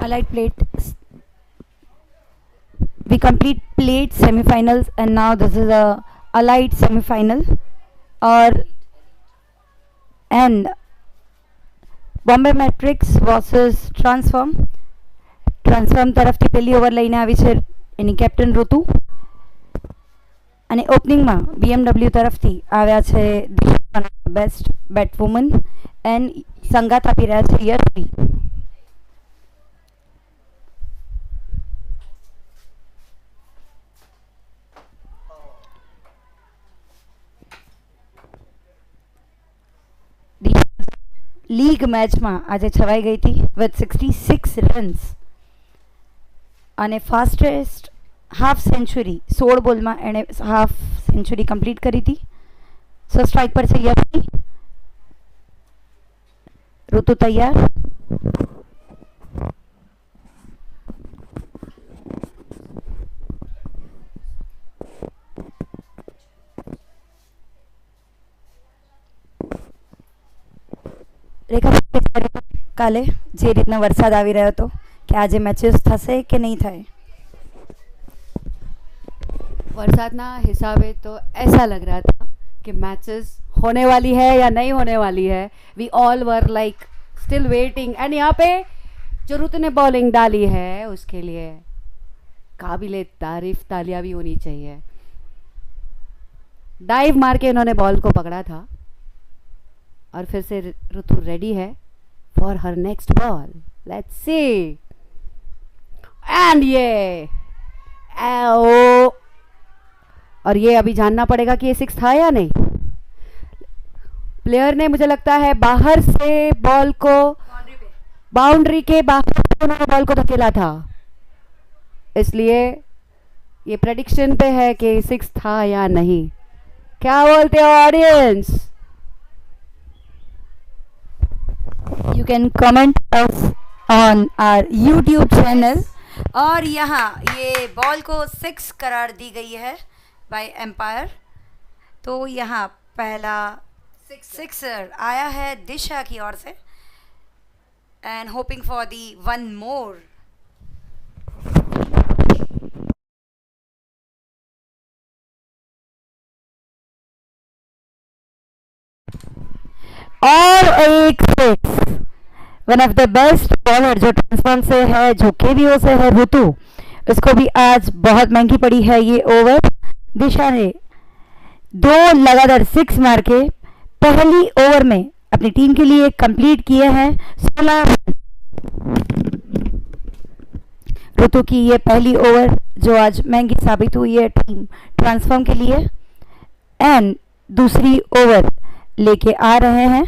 Allied plate. We complete plate semifinals, and now this is a allied semifinal. और and Bombay Matrix versus transform તરફથી પહેલી over લઈને આવી છે એની captain ઋતુ અને ઓપનિંગમાં BMW તરફથી આવ્યા છે બેસ્ટ બેટવુમન એન્ડ સંગાત આપી રહ્યા છે યશવી. લીગ મેચમાં આજે છવાઈ ગઈ હતી વિથ 66 રન્સ અને ફાસ્ટેસ્ટ હાફ સેન્ચુરી 16 બોલમાં એણે હાફ સેન્ચુરી કમ્પ્લીટ કરી હતી. સો સ્ટ્રાઇક પર છે યશવી. ઋતુ તૈયાર? રેખા કાલે જે રીતના વરસાદ આવી રહ્યો હતો કે આજે મેચेस થશે કે નહીં થાય? वरसादना हिसाबे तो ऐसा लग रहा था कि मैचेस होने वाली है या नहीं होने वाली है. We all were like still waiting and यहाँ पे जो ऋतु ने बॉलिंग डाली है उसके लिए काबिले तारीफ तालियां भी होनी चाहिए. डाइव मार के इन्होंने बॉल को पकड़ा था और फिर से ऋतु रेडी है for her next ball. Let's see. And ये और ये अभी जानना पड़ेगा कि ये 6 था या नहीं. प्लेयर ने मुझे लगता है बाहर से बॉल को बाउंड्री के बाहर उन्होंने बॉल को धकेला था, इसलिए ये प्रेडिक्शन पे है कि 6 था या नहीं. क्या बोलते हो audience? You can comment us on our YouTube channel. और यहाँ ये बॉल को 6 करार दी गई है बाय एम्पायर. तो यहाँ पहला सिक्सर आया है दिशा की ओर से and hoping for the one more. और एक six. One of the best bowler जो ट्रांसफॉर्म से है, जो केवीओ से है, ऋतु, इसको भी आज बहुत महंगी पड़ी है ये ओवर. दिशा ने 2 लगातार 6 मार के पहली ओवर में अपनी टीम के लिए कंप्लीट किए हैं 16 रन. ऋतु की ये पहली ओवर जो आज महंगी साबित हुई है टीम ट्रांसफॉर्म के लिए. एंड दूसरी ओवर लेके आ रहे हैं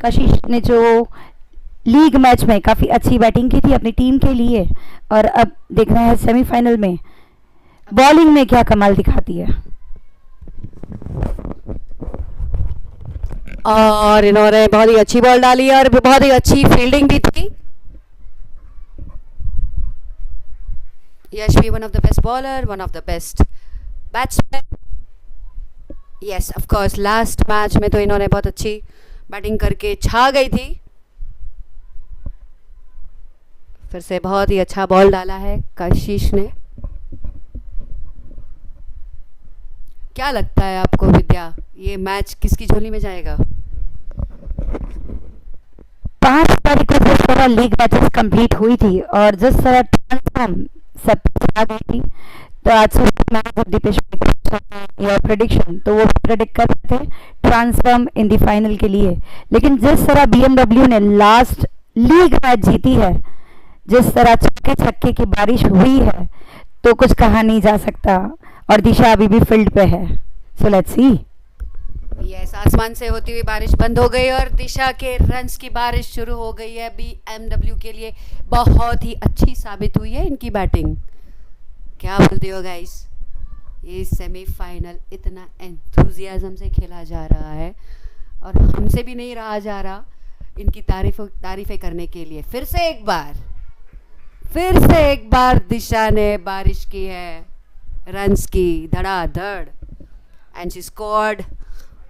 कशिश ने जो लीग मैच में काफ़ी अच्छी बैटिंग की थी अपनी टीम के लिए, और अब देख रहे हैं सेमीफाइनल में बॉलिंग में क्या कमाल दिखाती है. और इन्होंने बहुत ही अच्छी बॉल डाली और बहुत ही अच्छी फील्डिंग भी थी. Yashvi one of the best bowler, one of the best batsman. Yes of course last match में तो इन्होंने बहुत अच्छी बैटिंग करके छा गई थी. फिर से बहुत ही अच्छा बॉल डाला है कशिश ने. क्या लगता है आपको विद्या, ये मैच किसकी झोली में जाएगा? 5 तारीख को जिस तरह लीग मैचेस कंप्लीट हुई थी और जिस तरह ट्रांसफॉर्म सब आ गई थी, तो आज सुबह मैच दीपेश या प्रेडिक्शन तो वो प्रेडिक्ट कर रहे थे ट्रांसफॉर्म इन दी फाइनल के लिए. लेकिन जिस तरह BMW ने लास्ट लीग मैच जीती है, जिस तरह छक्के छक्के की बारिश हुई है, तो कुछ कहा नहीं जा सकता. और दिशा अभी भी फील्ड पे है. So let's see. यस आसमान से होती हुई बारिश बंद हो गई और दिशा के रन्स की बारिश शुरू हो गई है. BMW के लिए बहुत ही अच्छी साबित हुई है इनकी बैटिंग. क्या बोलते हो गाइस? ये सेमीफाइनल इतना एंथुजियाज्म से खेला जा रहा है और हमसे भी नहीं रहा जा रहा इनकी तारीफें करने के लिए. फिर से एक बार दिशा ने बारिश की है रन्स की धड़ाधड़. And she scored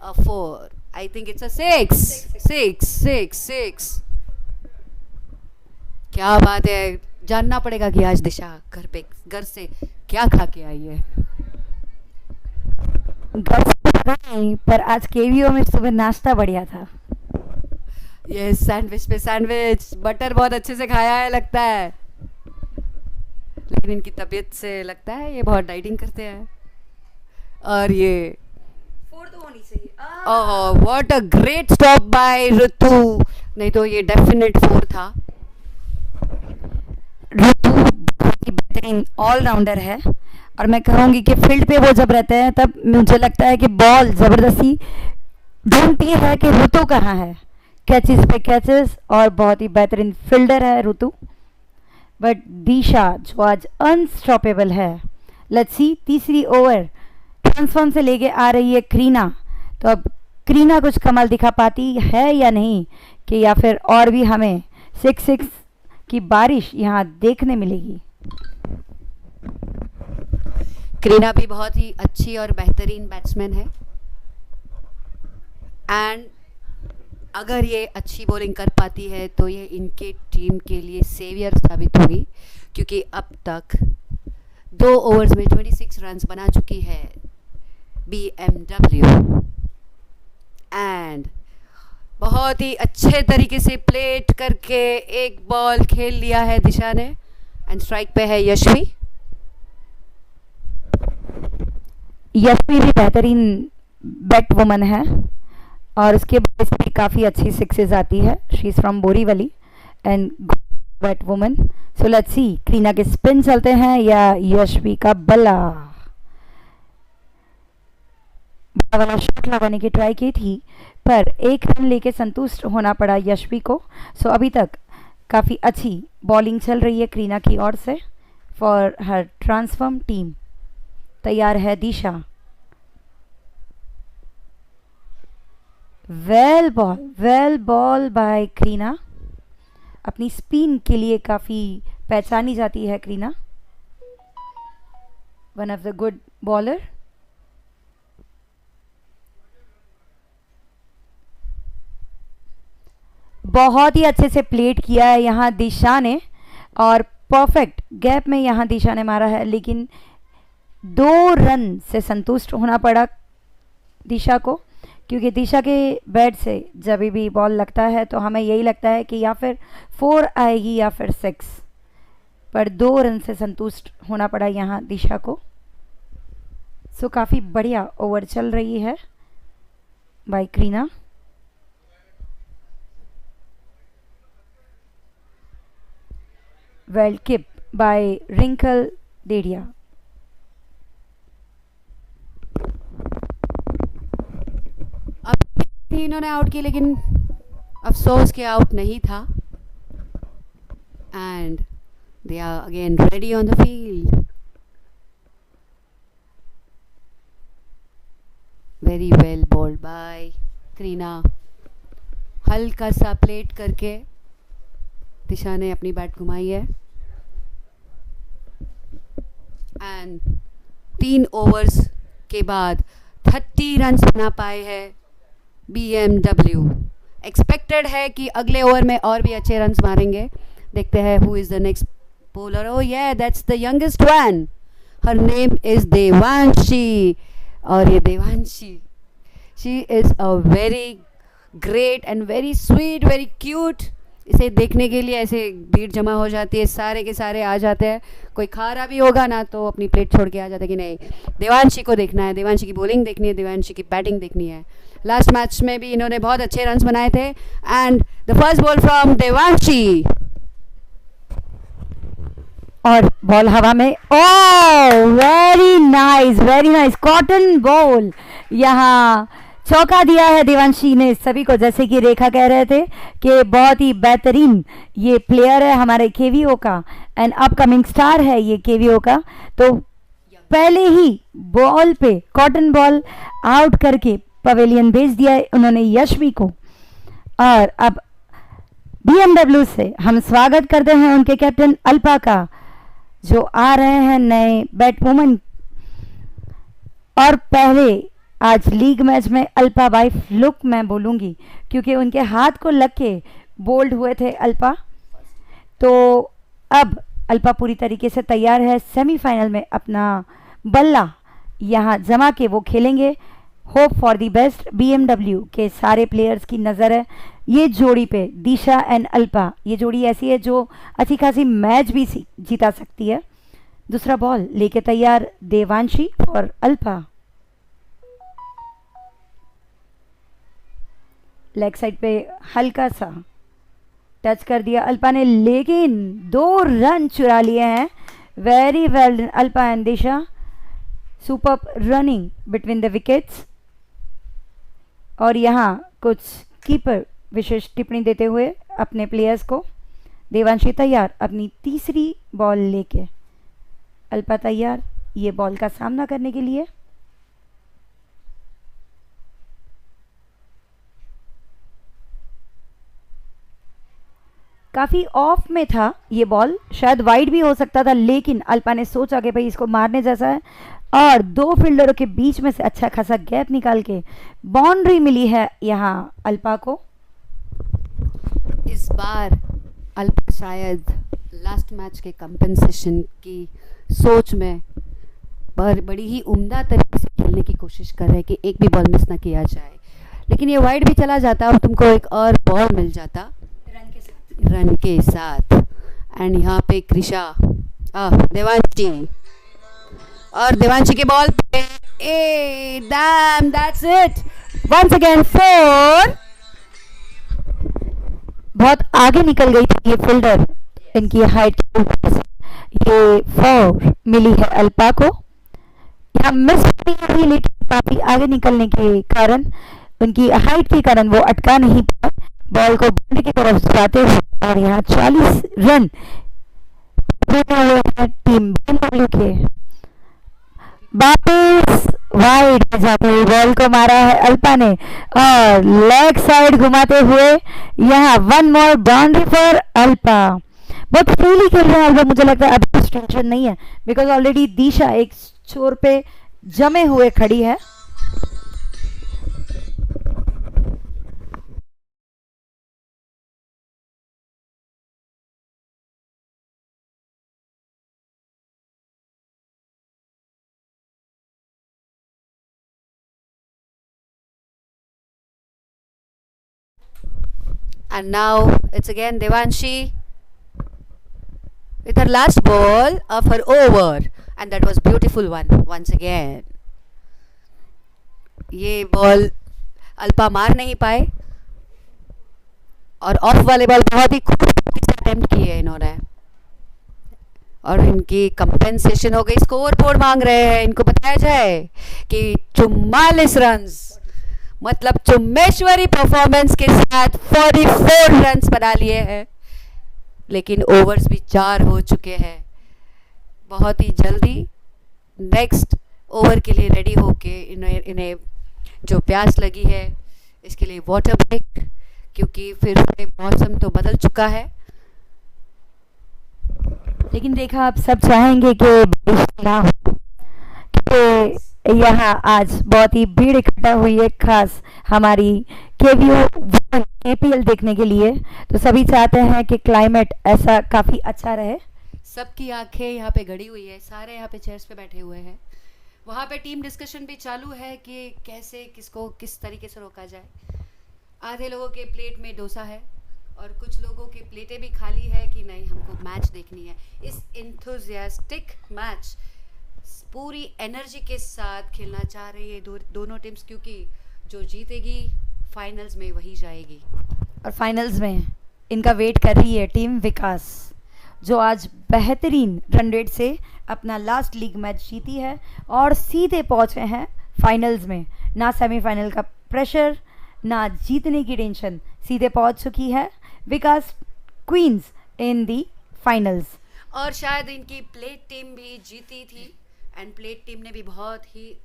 A 4. I think it's a 6. 6. क्या बात है, जानना पड़ेगा कि आज दिशा घर से क्या खा के आई है. घर से पता नहीं, पर आज केवीओ में सुबह नाश्ता बढ़िया था. ये सैंडविच पे सैंडविच, बटर बहुत अच्छे से खाया है लगता है, लेकिन इनकी तबीयत से लगता है ये बहुत डाइटिंग करते हैं. और ये 4 तो होनी चाहिए. Oh, what a great stop by Ritu, नहीं तो ये डेफिनेट 4 था. ऋतु बहुत ही बेहतरीन ऑलराउंडर है, और मैं कहूँगी कि फील्ड पे वो जब रहते हैं तब मुझे लगता है कि बॉल ज़बरदस्ती ढूंढती है कि ऋतु कहाँ है. कैचेस पे कैचेस, और बहुत ही बेहतरीन फील्डर है ऋतु. बट दिशा जो आज अनस्टॉपेबल है. लेट्स सी, तीसरी ओवर ट्रांसफॉर्म से लेके आ रही है करीना. तो अब करीना कुछ कमाल दिखा पाती है या नहीं, कि या फिर और भी हमें 6 की बारिश यहाँ देखने मिलेगी. करीना भी बहुत ही अच्छी और बेहतरीन बैट्समैन है, एंड अगर ये अच्छी बॉलिंग कर पाती है तो ये इनके टीम के लिए सेवियर साबित होगी, क्योंकि अब तक 2 ओवर्स में 26 रन्स बना चुकी है BMW. एंड बहुत ही अच्छे तरीके से प्लेट करके एक बॉल खेल लिया है दिशा ने, एंड स्ट्राइक पे है यशवी. यशवी भी बेहतरीन बैट वुमन है, और उसके बाद इसमें काफ़ी अच्छी सिक्सेस आती है. She is from Borivali and bat woman. So let's see, Kareena के स्पिन चलते हैं या यशवी का बल्ला. बड़ा वाला शॉट लगाने की ट्राई की थी, पर 1 रन लेके संतुष्ट होना पड़ा यशवी को. सो अभी तक काफ़ी अच्छी बॉलिंग चल रही है करीना की ओर से फॉर हर ट्रांसफॉर्म टीम. तैयार है Disha. Well ball by Kareena. अपनी स्पिन के लिए काफ़ी पहचानी जाती है Kareena. One of the good bowler. बहुत ही अच्छे से प्लेट किया है यहाँ दिशा ने, और परफेक्ट गैप में यहाँ दिशा ने मारा है, लेकिन 2 रन से संतुष्ट होना पड़ा दिशा को, क्योंकि दिशा के बैट से जब भी बॉल लगता है तो हमें यही लगता है कि या फिर 4 आएगी या फिर 6, पर 2 रन से संतुष्ट होना पड़ा यहाँ दिशा को. सो काफ़ी बढ़िया ओवर चल रही है बाय करीना. वेल किप बाय रिंकल डेडिया. अब थी इन्होंने आउट की, लेकिन अफसोस के आउट नहीं था, and they are again ready on the field. Very well bowled by Kareena. हल्का सा प्लेट करके दिशा ने अपनी बैट घुमाई है, एंड 3 ओवर्स के बाद 30 रन्स बना पाए हैं BMW. एक्सपेक्टेड है कि अगले ओवर में और भी अच्छे रन्स मारेंगे. देखते हैं who is the next bowler. Oh yeah, that's the youngest one. Her name is Devanshi. और ये Devanshi, she is a very great and very sweet, very cute. इसे देखने के लिए ऐसे भीड़ जमा हो जाती है, सारे के सारे आ जाते हैं. कोई खा रहा भी होगा ना तो अपनी प्लेट छोड़ के आ जाता है कि नहीं, देवांशी को देखना है, देवांशी की बॉलिंग देखनी है, देवांशी की बैटिंग देखनी है. लास्ट मैच में भी इन्होंने बहुत अच्छे रन्स बनाए थे, and the first ball from Devanshi. और बॉल हवा में. ओह, वेरी नाइस कॉटन बॉल. यहाँ चौका दिया है देवांशी ने सभी को. जैसे कि रेखा कह रहे थे कि बहुत ही बेहतरीन ये प्लेयर है हमारे केवीओ का, एंड अपकमिंग स्टार है ये केवीओ का. तो पहले ही बॉल पे कॉटन बॉल आउट करके पवेलियन भेज दिया है उन्होंने यशवी को. और अब BMW से हम स्वागत करते हैं उनके कैप्टन अल्पा का, जो आ रहे हैं नए बैटवुमन. और पहले आज लीग मैच में अल्पा बाई फ्लुक मैं बोलूँगी, क्योंकि उनके हाथ को लग के बोल्ड हुए थे अल्पा। तो अब अल्पा पूरी तरीके से तैयार है, सेमीफाइनल में अपना बल्ला यहाँ जमा के वो खेलेंगे। Hope for the best. BMW के सारे प्लेयर्स की नज़र है ये जोड़ी पे, दिशा एंड अल्पा। ये जोड़ी ऐसी है जो अच्छी खासी मैच भी जीता सकती है। दूसरा बॉल लेके तैयार देवांशी और अल्पा। लेग साइड पे हल्का सा टच कर दिया अल्पा ने, लेकिन 2 रन चुरा लिए हैं। Very well Alpa and Disha, super running between the wickets. और यहाँ कुछ कीपर विशेष टिप्पणी देते हुए अपने प्लेयर्स को। देवांशी तैयार अपनी तीसरी बॉल लेके, अल्पा तैयार ये बॉल का सामना करने के लिए। काफ़ी ऑफ में था ये बॉल, शायद वाइड भी हो सकता था, लेकिन अल्पा ने सोचा कि भाई इसको मारने जैसा है और 2 फील्डरों के बीच में से अच्छा खासा गैप निकाल के बाउंड्री मिली है यहाँ अल्पा को। इस बार अल्पा शायद लास्ट मैच के कंपेंसेशन की सोच में बड़ी ही उम्दा तरीके से खेलने की कोशिश कर रहे हैं कि एक भी बॉल मिस ना किया जाए, लेकिन ये वाइड भी चला जाता और तुमको एक और बॉल मिल जाता रन के साथ। एंड यहाँ पे कृषा देवांशी, और देवांशी के बॉल पे a damn, that's it, once again 4। बहुत आगे निकल गई थी ये फील्डर इनकी हाइट की वजह से। ये 4 मिली है अल्पा को। यहाँ मिस नहीं हुई, लेकिन काफी आगे निकलने के कारण, उनकी हाइट के कारण वो अटका नहीं पाए बॉल को बाउंड्री की तरफ जाते हुए। और यहाँ 40 रन हुए हैं टीम बीएमडब्ल्यू के। वापस वाइड जाते हुए बॉल को मारा है अल्पा ने और लेग साइड घुमाते हुए यहाँ 1 मोर बाउंड्री फॉर अल्पा। बहुत फ्रीली खेल रहे हैं अल्पा, मुझे लगता है अभी कुछ टेंशन नहीं है, बिकॉज ऑलरेडी दिशा एक छोर पे जमे हुए खड़ी है। And now it's again Devanshi with her last ball of her over, and that was beautiful one once again. ये बॉल अल्पा मार नहीं पाए और ऑफ वाले बॉल बहुत ही खूबसूरती से अटेम्प्ट किए इन्होंने, और इनकी कंपेंसेशन हो गई। स्कोर बोर्ड मांग रहे हैं, इनको बताया जाए कि 44 रन्स, मतलब चुम्मेश्वरी परफॉर्मेंस के साथ 44 रन्स बना लिए हैं, लेकिन ओवर्स भी 4 हो चुके हैं। बहुत ही जल्दी नेक्स्ट ओवर के लिए रेडी होके इन्हें जो प्यास लगी है इसके लिए वाटर ब्रेक, क्योंकि फिर से मौसम तो बदल चुका है। लेकिन देखा आप सब चाहेंगे कि बारिश ना हो, क्योंकि यहाँ आज बहुत ही भीड़ इकट्ठा हुई है, खास हमारी KPL देखने के लिए। तो सभी चाहते हैं कि क्लाइमेट ऐसा काफ़ी अच्छा रहे। सबकी आंखें यहाँ पे गड़ी हुई है, सारे यहाँ पे चेयर्स पे बैठे हुए हैं। वहाँ पे टीम डिस्कशन भी चालू है कि कैसे किसको किस तरीके से रोका जाए। आधे लोगों के प्लेट में डोसा है और कुछ लोगों की प्लेटें भी खाली है कि नहीं हमको मैच देखनी है। इस इंथुजियास्टिक मैच पूरी एनर्जी के साथ खेलना चाह रही है दोनों टीम्स, क्योंकि जो जीतेगी फाइनल्स में वही जाएगी। और फाइनल्स में इनका वेट कर रही है टीम विकास, जो आज बेहतरीन रन रेट से अपना लास्ट लीग मैच जीती है और सीधे पहुंचे हैं फाइनल्स में। ना सेमीफाइनल का प्रेशर, ना जीतने की टेंशन, सीधे पहुंच चुकी है विकास क्वींस इन दी फाइनल्स। और शायद इनकी प्लेट टीम भी जीती थी, एंड प्लेट टीम ने भी बहुत ही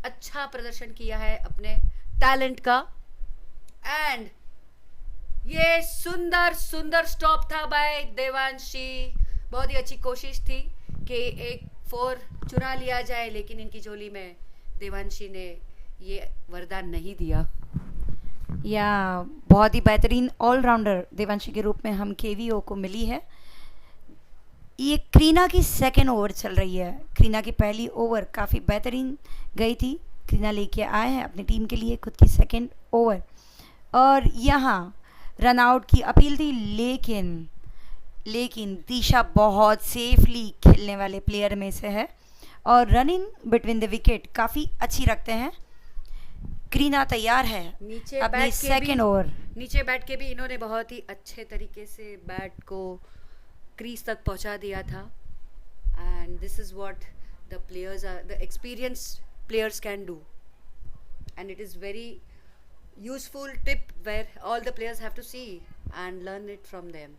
अच्छा प्रदर्शन किया है अपने टैलेंट का। एंड ये सुंदर सुंदर स्टॉप था बाय देवांशी। बहुत ही अच्छी कोशिश थी कि एक 4 चुरा लिया जाए, लेकिन इनकी झोली में देवांशी ने ये वरदान नहीं दिया। या बहुत ही बेहतरीन ऑलराउंडर देवांशी के रूप में हम केवीओ को मिली है। ये करीना की सेकेंड ओवर चल रही है। करीना की पहली ओवर काफ़ी बेहतरीन गई थी। करीना लेके आए हैं अपनी टीम के लिए खुद की सेकेंड ओवर, और यहाँ रन आउट की अपील थी, लेकिन दिशा बहुत सेफली खेलने वाले प्लेयर में से है और रनिंग बिटवीन द विकेट काफ़ी अच्छी रखते हैं। करीना तैयार है नीचे अपनी सेकेंड ओवर। नीचे बैठ के भी इन्होंने बहुत ही अच्छे तरीके से बैट को क्रीज तक पहुंचा दिया था। And this is what the players are, the experienced players can do, and it is very useful tip where all the players have to see and learn it from them.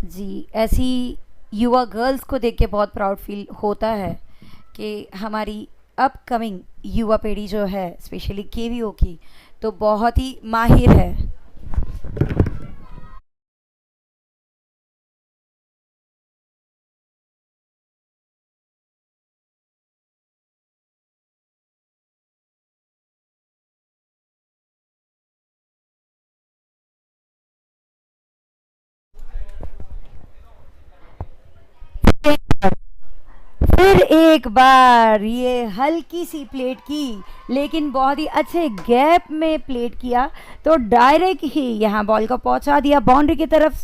जी, ऐसी युवा girls को देख के बहुत proud feel होता है कि हमारी अपकमिंग युवा पीढ़ी जो है स्पेशली केवीओ की तो बहुत ही माहिर है। फिर एक बार ये हल्की सी प्लेट की, लेकिन बहुत ही अच्छे गैप में प्लेट किया तो डायरेक्ट ही यहाँ बॉल को पहुंचा दिया बाउंड्री की तरफ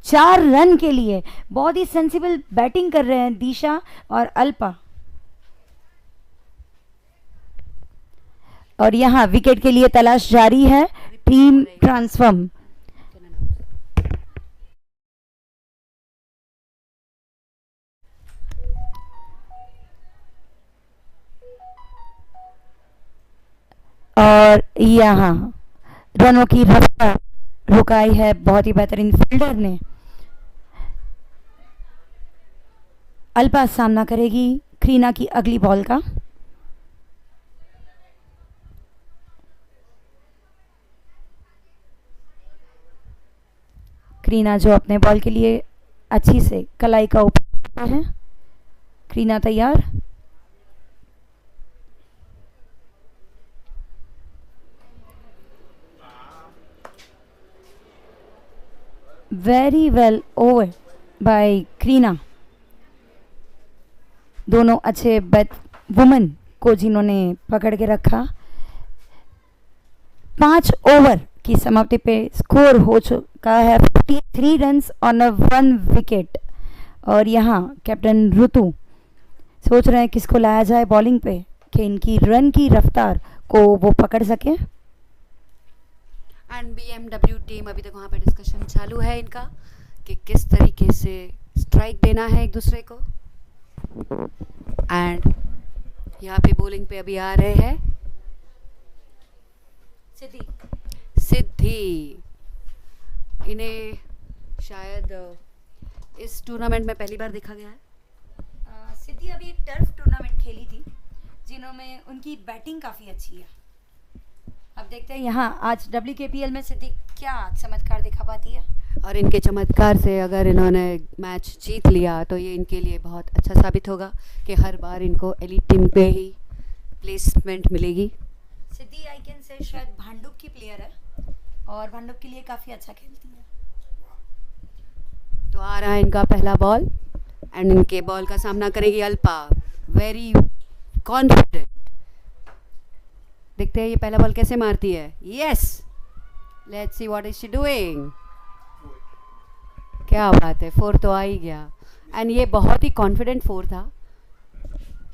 4 रन के लिए। बहुत ही सेंसिबल बैटिंग कर रहे हैं दिशा और अल्पा। और यहाँ विकेट के लिए तलाश जारी है टीम ट्रांसफॉर्म। और यहाँ रनों की रफ्तार रुकाई है बहुत ही बेहतरीन फील्डर ने। अल्पा सामना करेगी करीना की अगली बॉल का। करीना जो अपने बॉल के लिए अच्छी से कलाई का उपयोग करता है। करीना तैयार। Very well over by Kareena. दोनों अच्छे वुमन को जिन्होंने पकड़ के रखा। 5 ओवर की समाप्ति पे स्कोर हो चुका है 43 रन्स ऑन अ 1 विकेट। और यहाँ कैप्टन ऋतु सोच रहे हैं किसको लाया जाए बॉलिंग पे कि इनकी रन की रफ्तार को वो पकड़ सके। एंड BMW टीम अभी तक वहाँ पे डिस्कशन चालू है इनका कि किस तरीके से स्ट्राइक देना है एक दूसरे को। एंड यहाँ पे बॉलिंग पे अभी आ रहे हैं सिद्धि। इन्हें शायद इस टूर्नामेंट में पहली बार देखा गया है। सिद्धि अभी एक टर्फ टूर्नामेंट खेली थी जिन्होंने उनकी बैटिंग काफ़ी अच्छी है। अब देखते हैं यहाँ आज WKPL में सिद्धि क्या चमत्कार दिखा पाती है। और इनके चमत्कार से अगर इन्होंने मैच जीत लिया तो ये इनके लिए बहुत अच्छा साबित होगा कि हर बार इनको एलीट टीम पे ही प्लेसमेंट मिलेगी। सिद्धि आई कैन से शायद भांडुप की प्लेयर है और भांडुप के लिए काफ़ी अच्छा खेलती है। तो आ रहा है इनका पहला बॉल एंड इनके बॉल का सामना करेगी अल्पा। Very confident. देखते हैं ये पहला बॉल कैसे मारती है। Yes, let's see what is she doing. क्या बात है, 4 तो आ ही गया। एंड ये बहुत ही कॉन्फिडेंट 4 था।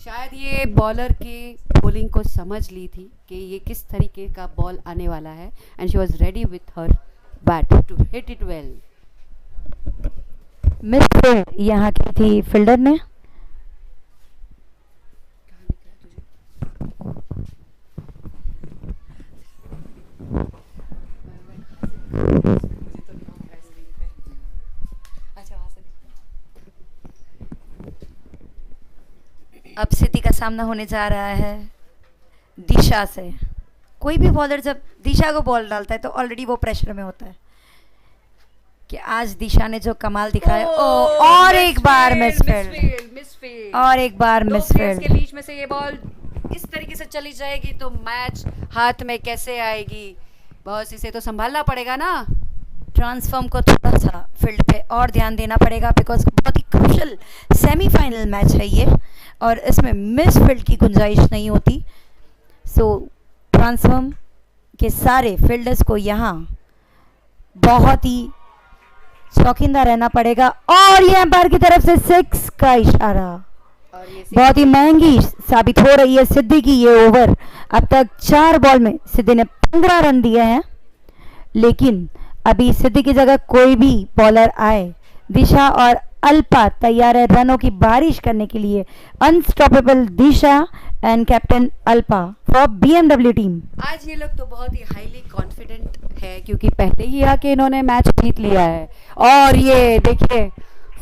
शायद ये बॉलर के बॉलिंग को समझ ली थी कि ये किस तरीके का बॉल आने वाला है and she was ready with her bat to hit it well. Miss field यहाँ की थी फील्डर ने। अब सिद्धि का सामना होने जा रहा है दिशा से। कोई भी बॉलर जब दिशा को बॉल डालता है तो ऑलरेडी वो प्रेशर में होता है कि आज दिशा ने जो कमाल दिखाया। और एक बार मिस फील्ड, और एक बार मिस फील्ड। के बीच में से ये बॉल इस तरीके से चली जाएगी तो मैच हाथ में कैसे आएगी? बॉस, इसे तो संभालना पड़ेगा ना। ट्रांसफॉर्म को थोड़ा सा फील्ड पे और ध्यान देना पड़ेगा, बिकॉज बहुत ही क्रूशल सेमीफाइनल मैच है ये, और इसमें मिस फील्ड की गुंजाइश नहीं होती। सो ट्रांसफॉर्म के सारे फील्डर्स को यहाँ बहुत ही शौकीनदार रहना पड़ेगा। और ये एम्पायर की तरफ से 6 का इशारा। और ये बहुत ही महंगी साबित हो रही है सिद्धि की ये ओवर। अब तक 4 बॉल में सिद्धि ने 15 रन दिए हैं, लेकिन अभी सिद्धि की जगह कोई भी बॉलर आए, दिशा और अल्पा तैयार है रनों की बारिश करने के लिए। Unstoppable Disha and captain Alpa for BMW team. आज ये लोग तो बहुत ही हाईली कॉन्फिडेंट है, क्योंकि पहले ही आके इन्होंने मैच जीत लिया है। और ये देखिए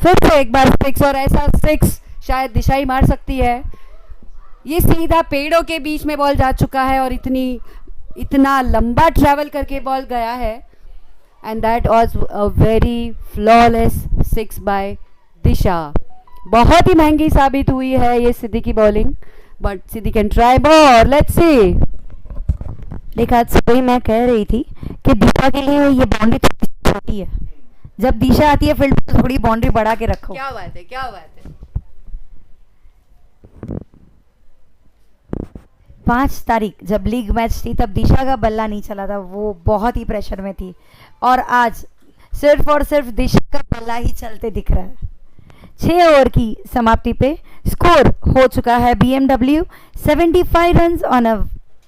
फिर से एक बार 6, और ऐसा 6 शायद दिशा ही मार सकती है। ये सीधा पेड़ों के बीच में बॉल जा चुका है और इतना लंबा ट्रैवल करके बॉल गया है। And that was a very flawless 6 by Disha. बहुत ही महंगी साबित हुई है ये सिद्धि की bowling, but Siddhi can try ball, let's see. देखा, आज सुबह ही मैं कह रही थी कि दिशा के लिए ये बाउंड्री थोड़ी छोटी है। जब दिशा आती है फील्ड पर थोड़ी बाउंड्री बढ़ा के रखो। क्या बात है, क्या बात है। 5 तारीख जब लीग मैच थी तब दिशा का बल्ला नहीं चला था, वो बहुत ही प्रेशर में थी, और आज सिर्फ और सिर्फ दिशा का बल्ला ही चलते दिख रहा है। 6 ओवर की समाप्ति पे स्कोर हो चुका है BMW 75 runs on a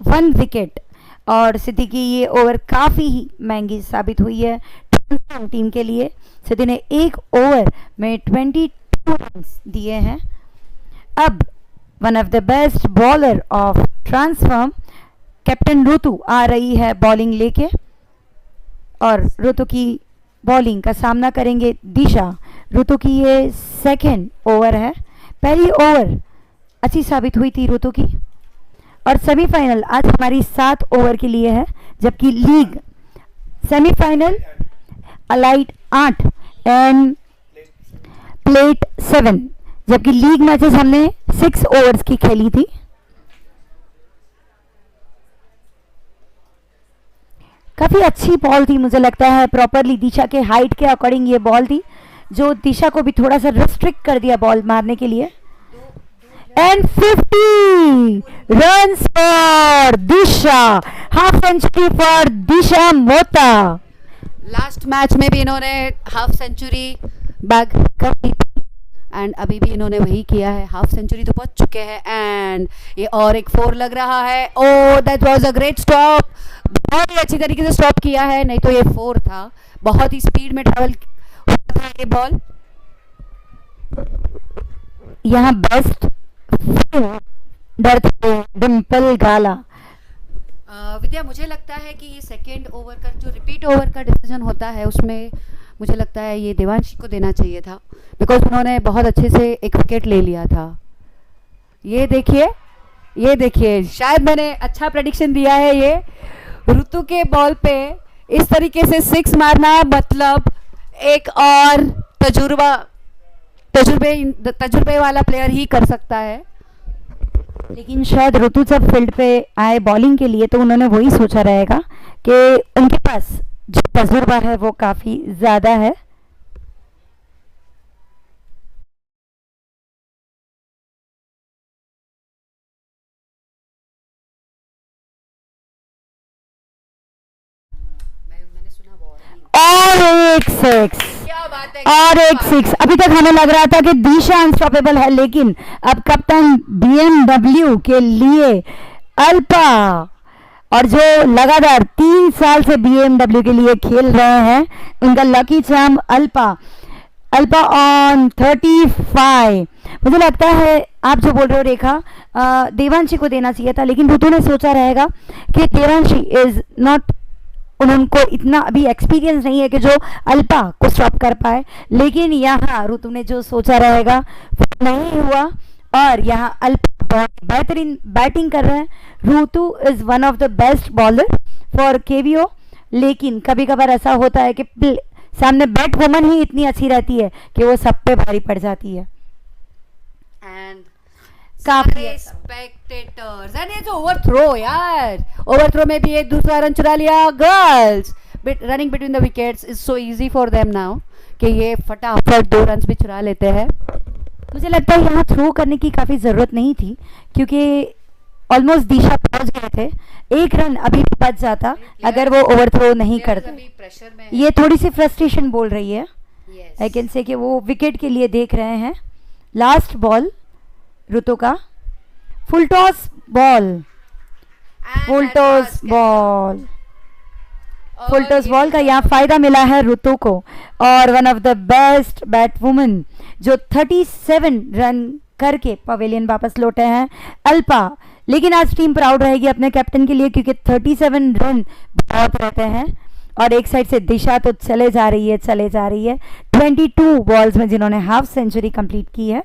1 wicket. और सिद्धि की ये ओवर काफ़ी ही महंगी साबित हुई है टीम के लिए। सिद्धि ने 1 ओवर में 22 रन्स दिए हैं। अब one of the best bowler of Transform captain Ritu आ रही है बॉलिंग लेके, और ऋतु की बॉलिंग का सामना करेंगे दिशा। ऋतु की ये 2nd ओवर है। पहली ओवर अच्छी साबित हुई थी ऋतु की। और सेमीफाइनल आज हमारी 7 ओवर के लिए है, जबकि league semifinal elite 8 and plate 7, जबकि लीग मैचेस हमने 6 ओवर्स की खेली थी। काफ़ी अच्छी बॉल थी, मुझे लगता है प्रॉपरली दिशा के हाइट के अकॉर्डिंग ये बॉल थी, जो दिशा को भी थोड़ा सा रिस्ट्रिक्ट कर दिया बॉल मारने के लिए। And 50 runs for Disha, half century for Disha Mota. Last match में भी इन्होंने हाफ सेंचुरी बैग कर दी थी, एंड अभी भी इन्होंने वही किया है, हाफ सेंचुरी तो पहुंच चुके हैं। एंड ये और एक 4 लग रहा है। Oh that was a great stop, बहुत ही अच्छी तरीके से स्टॉप किया है, नहीं तो ये 4 था। बहुत ही स्पीड में ट्रैवल हुआ था ये बॉल। यहाँ बेस्ट डिम्पल गाला। विद्या, मुझे लगता है कि ये 2nd ओवर का जो रिपीट ओवर का डिसीजन होता है उसमें मुझे लगता है ये देवांशी को देना चाहिए था, बिकॉज उन्होंने बहुत अच्छे से एक विकेट ले लिया था। ये देखिए शायद मैंने अच्छा प्रेडिक्शन दिया है। ये ऋतु के बॉल पे इस तरीके से 6 मारना, मतलब एक और तजुर्बे वाला प्लेयर ही कर सकता है। लेकिन शायद ऋतु जब फील्ड पे आए बॉलिंग के लिए तो उन्होंने वही सोचा रहेगा कि उनके पास जो तजुर्बा है वो काफ़ी ज़्यादा है। मैंने सुना और एक 6, क्या बात है, और एक 6। अभी तक हमें लग रहा था कि दिशा अनस्टॉपेबल है, लेकिन अब कप्तान बीएमडब्ल्यू के लिए अल्पा, और जो लगातार 3 साल से बीएमडब्ल्यू के लिए खेल रहे हैं, उनका लकी चार्म अल्पा ऑन 35। मुझे लगता है आप जो बोल रहे हो रेखा, देवांशी को देना चाहिए था, लेकिन ऋतु ने सोचा रहेगा कि देवांशी इज नॉट, उनको इतना अभी एक्सपीरियंस नहीं है कि जो अल्पा को स्टॉप कर पाए। लेकिन यहाँ ऋतु ने जो सोचा रहेगा वो नहीं हुआ, और यहाँ अल्पा बहुत बेहतरीन बैटिंग कर रहे हैं। Ritu is one of the best bowler for KVO, लेकिन कभी कभार ऐसा होता है कि सामने बैट वुमन ही इतनी अच्छी रहती है कि वो सब पे भारी पड़ जाती है। एंड काफी सारे अच्छा। स्पेक्टेटर्स एंड ये जो ओवरथ्रो यार, ओवरथ्रो में भी एक दूसरा रन चुरा लिया girls. Running between the wickets is so easy for them now कि ये फटाफट 2 रन भी चुरा लेते हैं। मुझे लगता है यहाँ थ्रो करने की काफ़ी ज़रूरत नहीं थी, क्योंकि ऑलमोस्ट दिशा पहुंच गए थे। एक रन अभी बच जाता अगर वो ओवरथ्रो नहीं करते। प्रेशर में ये थोड़ी सी फ्रस्ट्रेशन बोल रही है, yes. आई कैन से कि वो विकेट के लिए देख रहे हैं। लास्ट बॉल ऋतु का, full toss ball, full toss ball, full toss ball का यहाँ फायदा मिला है ऋतु को। और वन ऑफ द बेस्ट बैटवुमन जो 37 रन करके पवेलियन वापस लौटे हैं, अल्पा। लेकिन आज टीम प्राउड रहेगी अपने कैप्टन के लिए, क्योंकि 37 रन बहुत रहते हैं। और एक साइड से दिशा तो चले जा रही है 22 बॉल्स में, जिन्होंने हाफ सेंचुरी कंप्लीट की है।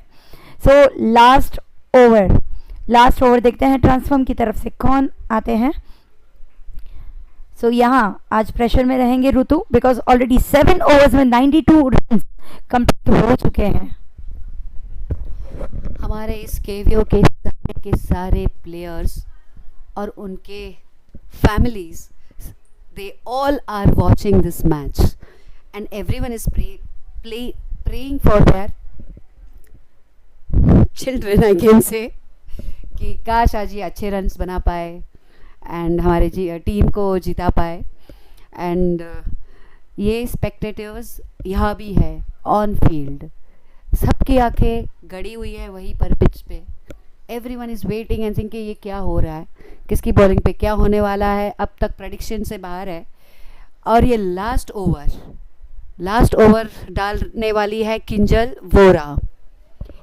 सो लास्ट ओवर देखते हैं ट्रांसफॉर्म की तरफ से कौन आते हैं। सो यहाँ आज प्रेशर में रहेंगे ऋतु, बिकॉज ऑलरेडी 7 ओवर्स में 92 रन कंप्लीट हो चुके हैं। हमारे इस केवीओ के सारे प्लेयर्स और उनके families, they all are watching this match and everyone is praying for their children, I can say, कि काश आज ये अच्छे रन्स बना पाए एंड हमारे टीम को जिता पाए। एंड ये स्पेक्टेटर्स यहाँ भी है ऑन फील्ड, सबकी आंखें गड़ी हुई है वहीं पर पिच पे। Everyone is waiting and thinking ये क्या हो रहा है, किसकी बॉलिंग पे क्या होने वाला है। अब तक प्रेडिक्शन से बाहर है। और ये लास्ट ओवर डालने वाली है किंजल वोरा।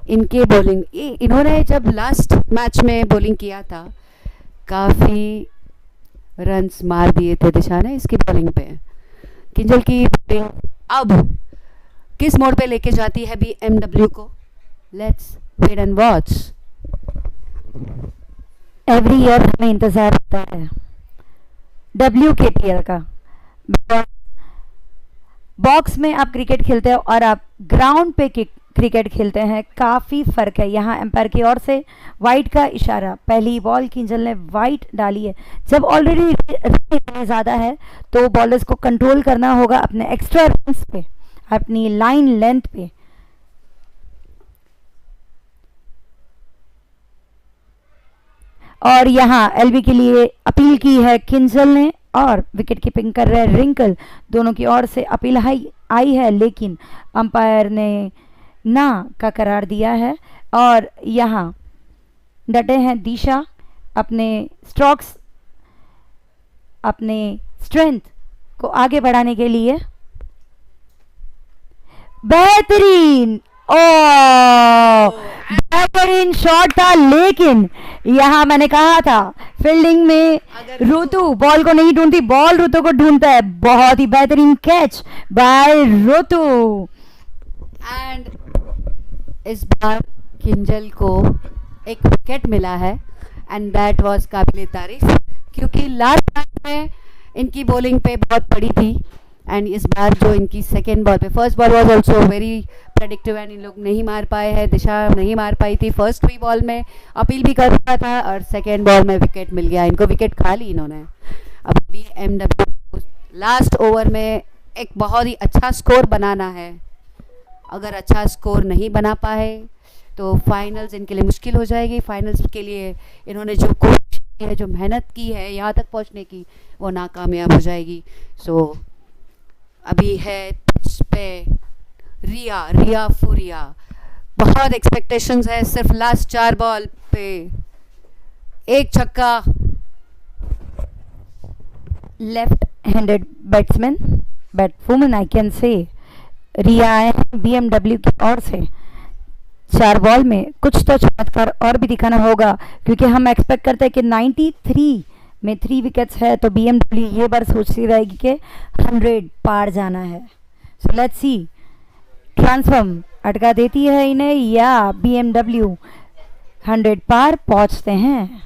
इनके बॉलिंग, इन्होंने जब लास्ट मैच में बॉलिंग किया था काफ़ी रन्स मार दिए थे दिशा ने इसकी बॉलिंग पे। किंजल की बॉलिंग अब किस मोड़ पे लेके जाती है BMW को, let's wait and watch. Every year हमें इंतज़ार होता है WKTL का। बॉक्स में आप क्रिकेट खेलते हो और आप ग्राउंड पे क्रिकेट खेलते हैं, काफ़ी फ़र्क है। यहाँ एम्पायर की ओर से वाइट का इशारा, पहली बॉल किंजल ने वाइट डाली है। जब ऑलरेडी रन ज़्यादा है तो बॉलर्स को कंट्रोल करना होगा अपने एक्स्ट्रा रन्स पे, अपनी लाइन लेंथ पे। और यहाँ LB के लिए अपील की है किंजल ने, और विकेट कीपिंग कर रहे हैं रिंकल। दोनों की ओर से अपील आई है, लेकिन अंपायर ने ना का करार दिया है। और यहाँ डटे हैं दिशा अपने स्ट्रोक्स, अपने स्ट्रेंथ को आगे बढ़ाने के लिए। बेहतरीन बेहतरीन शॉट था, लेकिन यहाँ मैंने कहा था फील्डिंग में ऋतु बॉल को नहीं ढूंढती, बॉल ऋतु को ढूंढता है। बहुत ही बेहतरीन कैच बाय ऋतु। एंड इस बार किंजल को एक विकेट मिला है एंड दैट वाज काबिले तारीफ, क्योंकि लास्ट मैच में इनकी बॉलिंग पे बहुत पड़ी थी एंड इस बार जो इनकी सेकेंड बॉल पे, first ball was also very predictive and in लोग नहीं मार पाए हैं, दिशा नहीं मार पाई थी। फर्स्ट 3 बॉल में अपील भी कर रहा था और सेकेंड बॉल में विकेट मिल गया, इनको विकेट खा ली इन्होंने। अब BMW लास्ट ओवर में एक बहुत ही अच्छा स्कोर बनाना है। अगर अच्छा स्कोर नहीं बना पाए तो फाइनल्स इनके लिए मुश्किल हो जाएगी। फाइनल्स के लिए इन्होंने जो कोशिश की है, जो मेहनत की है यहाँ तक पहुँचने की, वो नाकामयाब हो जाएगी। सो अभी है पिच पे रिया फुरिया, बहुत एक्सपेक्टेशंस है। सिर्फ लास्ट 4 बॉल पे एक छक्का। Left handed batswoman I can say Riya आए हैं BMW की ओर से। 4 बॉल में कुछ तो चमत्कार और भी दिखाना होगा, क्योंकि हम एक्सपेक्ट करते हैं कि 93 में 3 विकेट्स है, तो BMW ये बार सोचती रहेगी कि 100 पार जाना है। सो लेट्स सी, ट्रांसफॉर्म अटका देती है इन्हें या BMW 100 पार पहुंचते हैं।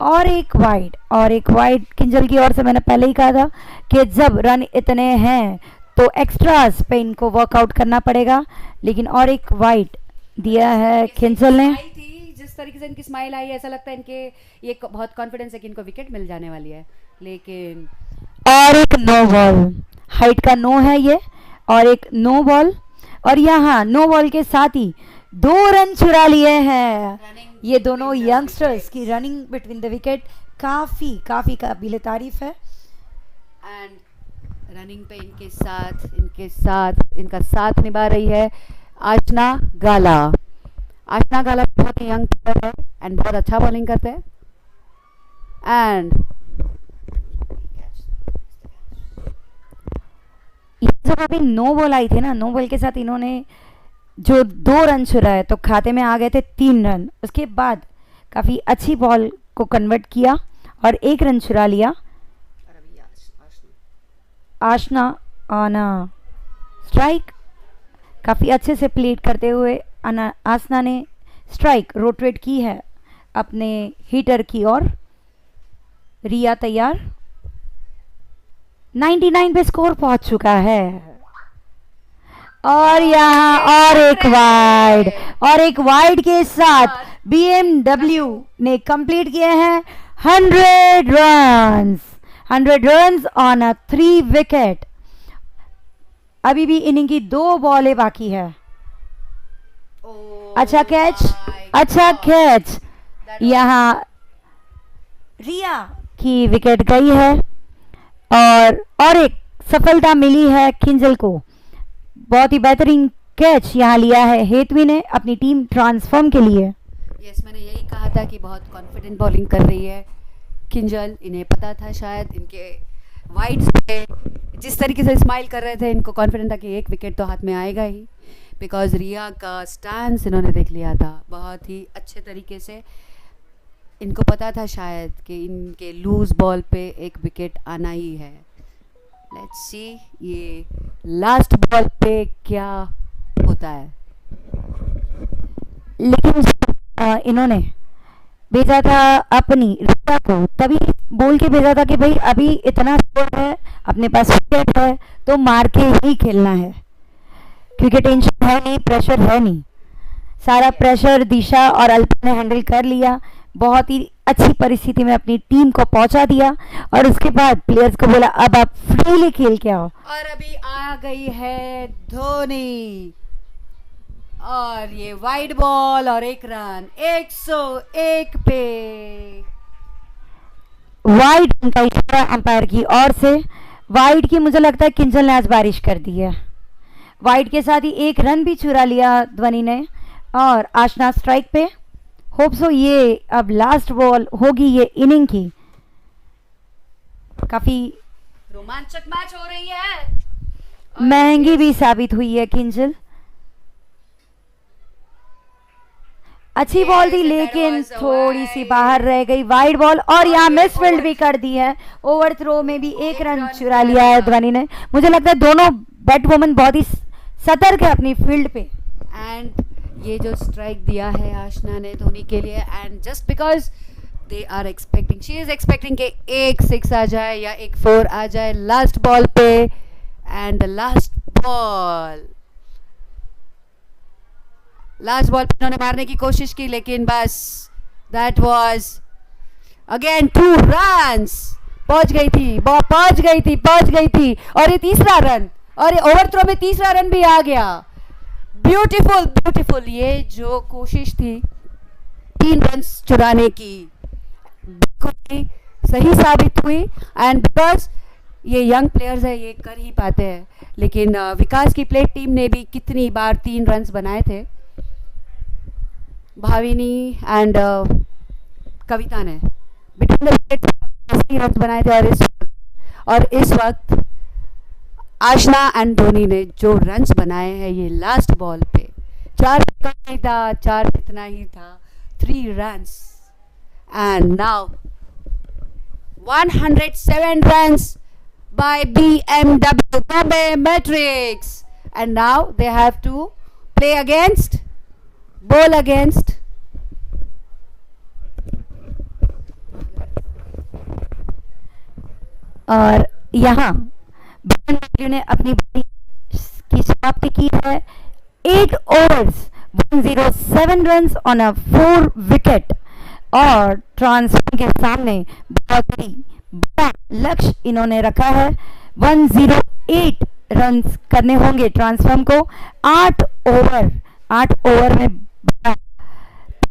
और एक वाइड किंजल की ओर से। मैंने पहले ही कहा था कि जब रन इतने हैं तो एक्स्ट्रास पे इनको वर्कआउट करना पड़ेगा, लेकिन और एक वाइड दिया है किंजल ने। जिस तरीके से इनकी स्माइल आई है, ऐसा लगता है इनके ये बहुत कॉन्फिडेंस है कि इनको विकेट मिल जाने वाली है, लेकिन और एक नो बॉल, हाइट का नो है ये, और एक नो बॉल, और यहाँ नो बॉल के साथ ही 2 रन चुरा लिए हैं ये दोनों यंगस्टर्स की। रनिंग बिटवीन द विकेट काफ़ी काफ़ी काबिल तारीफ है। एंड रनिंग पे इनके साथ इनका साथ निभा रही है आशना गाला। आशना गाला बहुत ही यंग प्लेयर है एंड बहुत अच्छा बॉलिंग करते हैं। एंड जब अभी नो बॉल आई थी ना, नो बॉल के साथ इन्होंने जो 2 रन चुराए तो खाते में आ गए थे 3 रन। उसके बाद काफ़ी अच्छी बॉल को कन्वर्ट किया और 1 रन चुरा लिया। आशना आना स्ट्राइक काफ़ी अच्छे से प्लेट करते हुए आसना ने स्ट्राइक रोटेट की है अपने हिटर की ओर। रिया तैयार, 99 पे स्कोर पहुंच चुका है और यहाँ और एक वाइड के साथ BMW ने कंप्लीट किए हैं 100 रन्स ऑन अ 3 विकेट। अभी भी इनिंग की 2 बॉलें बाकी है। अच्छा कैच, यहाँ रिया की विकेट गई है और एक सफलता मिली है किंजल को। बहुत ही बेहतरीन कैच यहाँ लिया है हेतवी ने अपनी टीम ट्रांसफॉर्म के लिए। यस, मैंने यही कहा था कि बहुत कॉन्फिडेंट बॉलिंग कर रही है किंजल। इन्हें पता था शायद इनके वाइड्स पे जिस तरीके से स्माइल कर रहे थे, इनको कॉन्फिडेंट था कि एक विकेट तो हाथ में आएगा ही, बिकॉज रिया का स्टैंस इन्होंने देख लिया था बहुत ही अच्छे तरीके से। इनको पता था शायद कि इनके लूज बॉल पे एक विकेट आना ही है। लेट्स सी ये लास्ट बॉल पे क्या होता है। लेकिन इन्होंने भेजा था अपनी रिया को, तभी बोल के भेजा था कि भाई अभी इतना स्कोर है, अपने पास विकेट है तो मार के ही खेलना है, क्योंकि टेंशन है नहीं, प्रेशर है नहीं। सारा प्रेशर दिशा और अल्पा ने हैंडल कर लिया, बहुत ही अच्छी परिस्थिति में अपनी टीम को पहुंचा दिया और उसके बाद प्लेयर्स को बोला अब आप फ्रीली खेल के आओ। और अभी आ गई है धोनी और ये वाइड बॉल और 1 रन 101 पे। वाइड का इशारा अंपायर की ओर से। वाइड की मुझे लगता है किंजल ने आज बारिश कर दी है। वाइड के साथ ही 1 रन भी चुरा लिया ध्वनि ने और आशना स्ट्राइक पे। होप सो ये अब लास्ट बॉल होगी ये इनिंग की। काफी रोमांचक मैच हो रही है, महंगी भी साबित हुई है किंजल। अच्छी बॉल थी लेकिन थोड़ी सी बाहर रह गई वाइड बॉल और यहाँ मिस फील्ड भी कर दी है। ओवर थ्रो में भी 1 रन चुरा लिया है ध्वनि ने। मुझे लगता है दोनों बैट्सवुमन बहुत ही सतर्क है अपनी फील्ड पे। एंड ये जो स्ट्राइक दिया है आशना ने धोनी के लिए, and just because they are expecting, she is expecting कि 1 6 आ जाए या 1 4 आ जाए लास्ट बॉल पे। एंड द लास्ट बॉल पे इन्होंने मारने की कोशिश की, लेकिन बस दैट वाज अगेन 2 रन्स। पहुंच गई थी और ये तीसरा रन, और ये ओवर थ्रो में तीसरा रन भी आ गया। ब्यूटीफुल ये जो कोशिश थी 3 रन चुराने की बिल्कुल ही सही साबित हुई। एंड बिकॉज ये यंग प्लेयर्स है ये कर ही पाते हैं, लेकिन विकास की प्लेट टीम ने भी कितनी बार 3 रन बनाए थे। भाविनी एंड कविता ने बिटवीन द विकेट रन बनाए थे और इस वक्त आशना एंड धोनी ने जो रन्स बनाए हैं ये लास्ट बॉल पे 4 इतना ही था 3 runs. And now 107 runs by BMW Bombay Matrix, and now they have to bowl against और यहाँ BMW ने अपनी पारी की समाप्ति की है 8 overs 107 runs on a 4 wicket. और ट्रांसफॉर्म के सामने बहुत ही बड़ा लक्ष्य इन्होंने रखा है। 108 रन्स करने होंगे ट्रांसफॉर्म को। 8 ओवर में बड़ा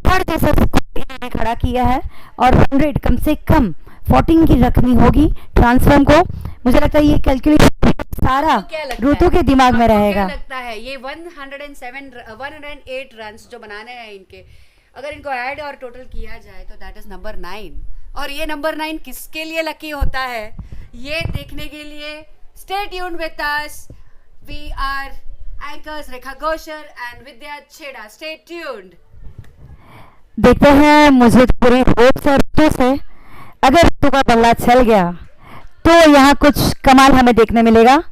पहाड़ जैसा स्कोर इन्होंने खड़ा किया है और रन रेट कम से कम 14 की रखनी होगी ट्रांसफॉर्म को। मुझे लगता है ये कैलकुलेशन सारा ऋतु के दिमाग में रहेगा। क्या लगता है ये 108 रन्स जो बनाने हैं इनके, अगर इनको ऐड और टोटल किया जाए तो दैट इज नंबर 9। और ये नंबर 9 किसके लिए लकी होता है, ये देखने के लिए stay tuned with us. We are anchors Rekha Ghoshar and Vidya Chheda. Stay tuned. देखते हैं, मुझे तो पूरी होप है ऋतु से, अगर ऋतु का बल्ला चल गया तो यहाँ कुछ कमाल हमें देखने मिलेगा।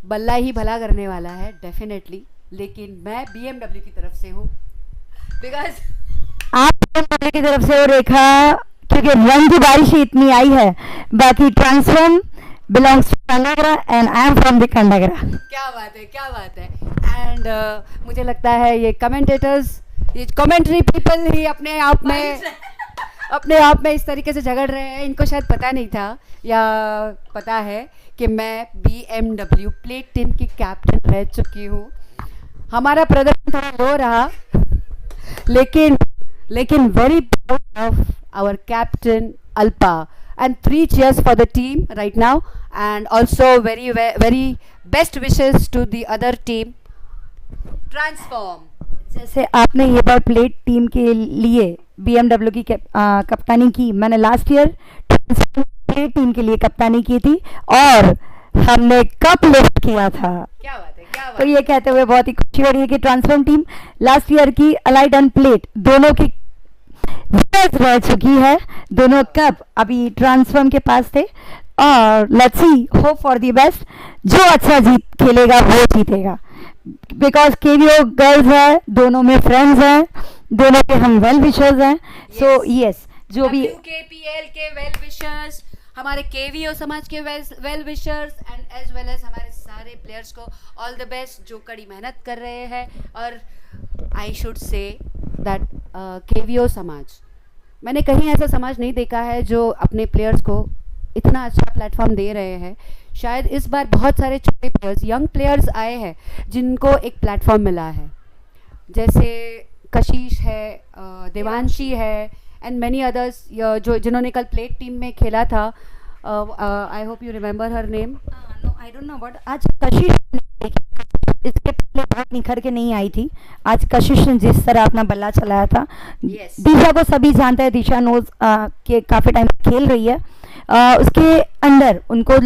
बल्ला ही भला करने वाला है डेफिनेटली, लेकिन मैं BMW की तरफ से हूँ बिकॉज आप BMW की तरफ से हो रेखा, क्योंकि रन की बारिश ही इतनी आई है। बाकी Transform belongs to Kandagra and I am from the Kandagra. क्या बात है, क्या बात है। एंड मुझे लगता है ये कमेंटेटर्स, ये कमेंट्री पीपल ही अपने आप में इस तरीके से झगड़ रहे हैं। इनको शायद पता नहीं था या पता है कि मैं BMW प्लेट टीम की कैप्टन रह चुकी हूँ। हमारा प्रदर्शन थोड़ा लो रहा, लेकिन very proud of our captain Alpa and 3 cheers for the team right now and also very best wishes to the other team Transform। जैसे आपने ये बार प्लेट टीम के लिए BMW की कप्तानी की, मैंने लास्ट ईयर प्लेट टीम के लिए कप्तानी की थी और हमने कप लिफ्ट किया था। क्या बात है, क्या बात। तो ये कहते हुए बहुत ही खुशी हो रही है कि ट्रांसफॉर्म टीम लास्ट ईयर की अलाइड एंड प्लेट दोनों की विनर्स रह चुकी है। दोनों कप अभी ट्रांसफॉर्म के पास थे और let's see, hope for the best. जो अच्छा जीत खेलेगा वो जीतेगा, बिकॉज केवीओ गर्ल्स है, दोनों में फ्रेंड्स हैं, दोनों के हम वेल विशर्स हैं। सो यस, जो भी WKPL के वेल विशर्स, हमारे केवीओ समाज के well wishers and as well as हमारे सारे प्लेयर्स को ऑल द बेस्ट जो कड़ी मेहनत कर रहे हैं। और आई शुड से दैट केवीओ समाज, मैंने कहीं ऐसा समाज नहीं देखा है जो अपने प्लेयर्स को इतना अच्छा प्लेटफॉर्म दे रहे हैं। शायद इस बार बहुत सारे छोटे प्लेयर्स, यंग प्लेयर्स आए हैं जिनको एक प्लेटफॉर्म मिला है, जैसे कशिश है, देवांशी है एंड मैनी अदर्स जो जिन्होंने कल प्लेट टीम में खेला था। I hope you remember her name. No, I don't know but आज कशिश इसके पहले बहुत निखर के नहीं आई थी। आज कशिश ने जिस तरह अपना बल्ला चलाया था, Yes। दिशा को सभी जानते हैं, दिशा नोज के काफ़ी टाइम खेल रही है। उसके अंदर उनको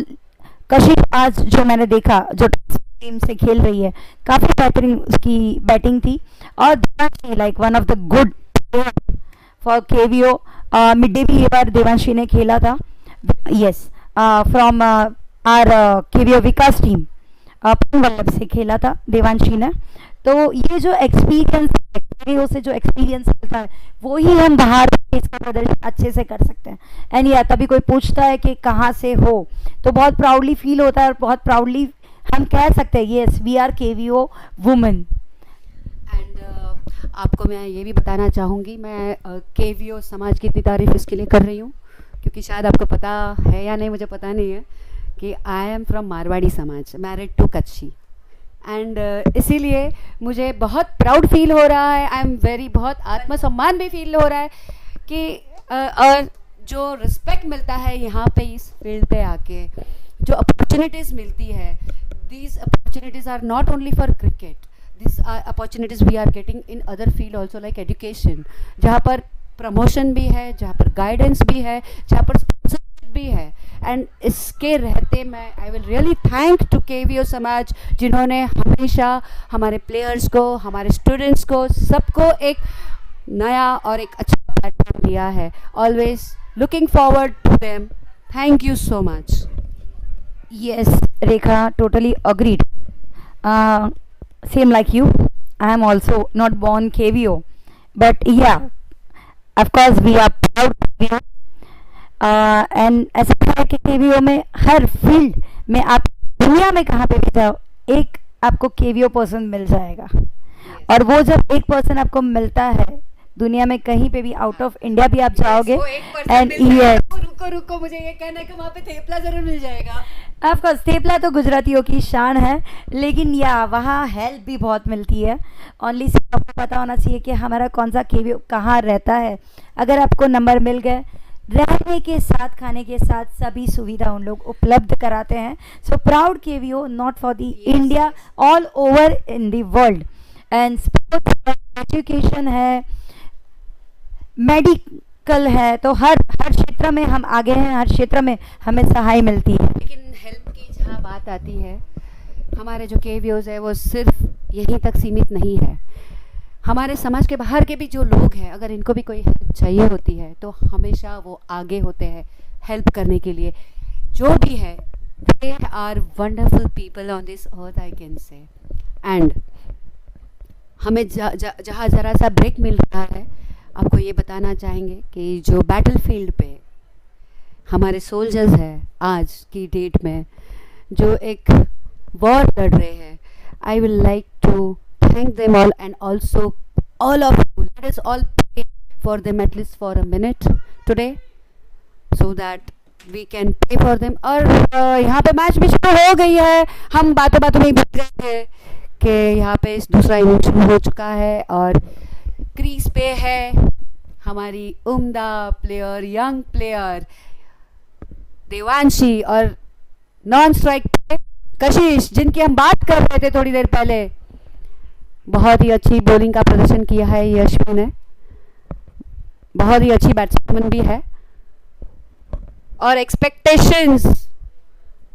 कशिश आज जो मैंने देखा, जो टीम से खेल रही है, काफ़ी बेहतरीन उसकी बैटिंग थी। और Devanshi like one of the good player for KVO. Mid day भी ये बार देवांशी ने खेला था। Yes, from our KVO Vikas team Vallabh से खेला था देवांशी ने। तो ये जो एक्सपीरियंस केवीओ से जो एक्सपीरियंस मिलता है वो ही हम बाहर इसका प्रदर्शन अच्छे से कर सकते हैं। एंड या तभी कोई पूछता है कि कहाँ से हो तो बहुत प्राउडली फील होता है और बहुत प्राउडली हम कह सकते हैं yes we are KVO women. And आपको मैं ये भी बताना चाहूँगी, मैं केवीओ समाज की इतनी तारीफ इसके लिए कर रही हूँ क्योंकि शायद आपको पता है या नहीं, मुझे पता नहीं है कि आई एम फ्रॉम मारवाड़ी समाज, मैरिड टू कच्छी। एंड इसीलिए मुझे बहुत प्राउड फील हो रहा है। आई एम वेरी, बहुत आत्मसम्मान भी फील हो रहा है कि और जो रिस्पेक्ट मिलता है यहाँ पे इस फील्ड पे आके, जो अपॉर्चुनिटीज़ मिलती है, these opportunities are not only for cricket, this are opportunities we are getting in other field also like education, जहाँ पर प्रमोशन भी है, जहाँ पर गाइडेंस भी है, जहाँ पर स्पॉन्सरशिप भी है। एंड इसके रहते मैं I will really thank to KVO Samaj जिन्होंने हमेशा हमारे प्लेयर्स को, हमारे स्टूडेंट्स को, सबको एक नया और एक अच्छा प्लेटफॉर्म दिया है। Always looking forward to them. Thank you so much. Yes, Rekha, totally agreed. Same like you. I am also not born KVO, but yeah, of course we are proud KVO. And ऐसा है कि KVO में हर field में आप दुनिया में कहाँ पे भी जाओ एक आपको KVO पर्सन मिल जाएगा। और वो जब एक पर्सन आपको मिलता है दुनिया में कहीं पे भी, आउट ऑफ इंडिया भी आप जाओगे, वो एक person एंड मिल रहा है, ये रुको रुको, मुझे ये कहना है कि वहाँ पे थेपला जरूर मिल जाएगा। ऑफ कोर्स थेपला तो गुजरातियों की शान है, लेकिन या वहाँ हेल्प भी बहुत मिलती है। ओनली आपको पता होना चाहिए कि हमारा कौन सा केवी कहाँ रहता है। अगर आपको नंबर मिल गए, रहने के साथ खाने के साथ सभी सुविधा उन लोग उपलब्ध कराते हैं। So proud KVO not for the India, all over in the world. And sports education है, मेडिकल है, तो हर हर क्षेत्र में हम आगे हैं, हर क्षेत्र में हमें सहाय मिलती है। लेकिन हेल्प की जहाँ बात आती है, हमारे जो केवीओज है वो सिर्फ यहीं तक सीमित नहीं है। हमारे समाज के बाहर के भी जो लोग हैं, अगर इनको भी कोई हेल्प चाहिए होती है तो हमेशा वो आगे होते हैं हेल्प करने के लिए। जो भी है, they are wonderful people on this earth, I can say. And हमें जहाँ ज़रा सा ब्रेक मिल रहा है, आपको ये बताना चाहेंगे कि जो बैटल फील्ड पे हमारे सोल्जर्स हैं आज की डेट में, जो एक वॉर लड़ रहे हैं, I will like to thank them all, and also all of you, let us all pray for them at least for a minute today, so that we can pray for them। और यहाँ पे match भी शुरू हो गई है। हम बातों बातों में ही भूल गए थे कि यहाँ पे इस दूसरा इनिंग शुरू हो चुका है और क्रीज पे है हमारी उम्दा प्लेयर, यंग प्लेयर देवांशी, और नॉन स्ट्राइक पे कशिश, जिनकी हम बात कर रहे थे थोड़ी देर पहले। बहुत ही अच्छी बॉलिंग का प्रदर्शन किया है यशवी ने, बहुत ही अच्छी बैट्समैन भी है, और एक्सपेक्टेशंस,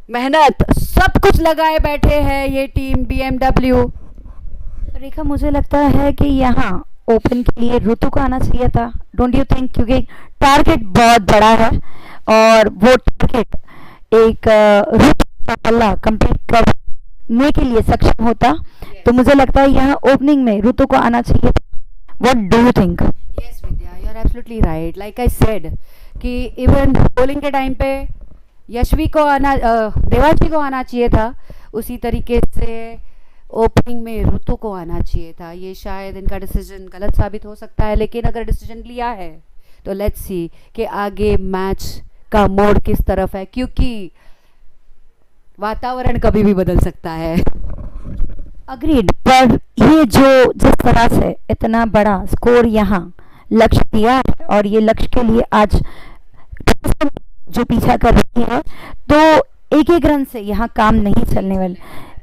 मेहनत, सब कुछ लगाए बैठे हैं ये टीम BMW। रेखा, मुझे लगता है कि यहाँ ओपन के लिए ऋतु को आना चाहिए था, डोंट यू थिंक? क्योंकि टारगेट बहुत बड़ा है और वो टारगेट एक ऋतु का पल्ला कंप्लीट करने के लिए सक्षम होता। तो मुझे लगता है यहाँ ओपनिंग में ऋतु को आना चाहिए। What do you think? Yes Vidya, you are absolutely right. Like I said कि इवन बॉलिंग के टाइम पे यशवी को आना, देवांशी को आना चाहिए था, उसी तरीके से ओपनिंग में ऋतु को आना चाहिए था। ये शायद इनका डिसीजन गलत साबित हो सकता है, लेकिन अगर डिसीजन लिया है तो लेट्स सी कि आगे मैच का मोड़ किस तरफ है, क्योंकि वातावरण कभी भी बदल सकता है। अग्रीड, पर ये जो जिस तरह से इतना बड़ा स्कोर यहाँ लक्ष्य दिया है, और ये लक्ष्य के लिए आज जो पीछा कर रही है, तो एक एक रन से यहाँ काम नहीं चलने वाले।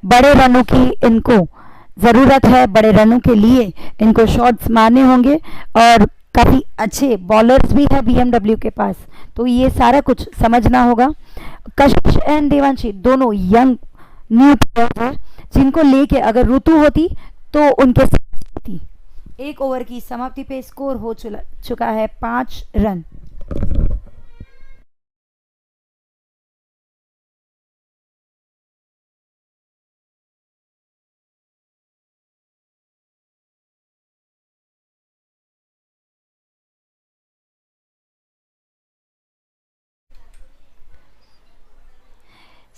बड़े रनों की इनको ज़रूरत है, बड़े रनों के लिए इनको शॉट्स मारने होंगे, और काफ़ी अच्छे बॉलर्स भी है BMW के पास, तो ये सारा कुछ समझना होगा। कशिश एंड देवांशी दोनों यंग न्यू प्लेयर हैं, जिनको लेके अगर ऋतु होती तो उनके साथ होती। एक ओवर की समाप्ति पे स्कोर हो चुका है 5 रन।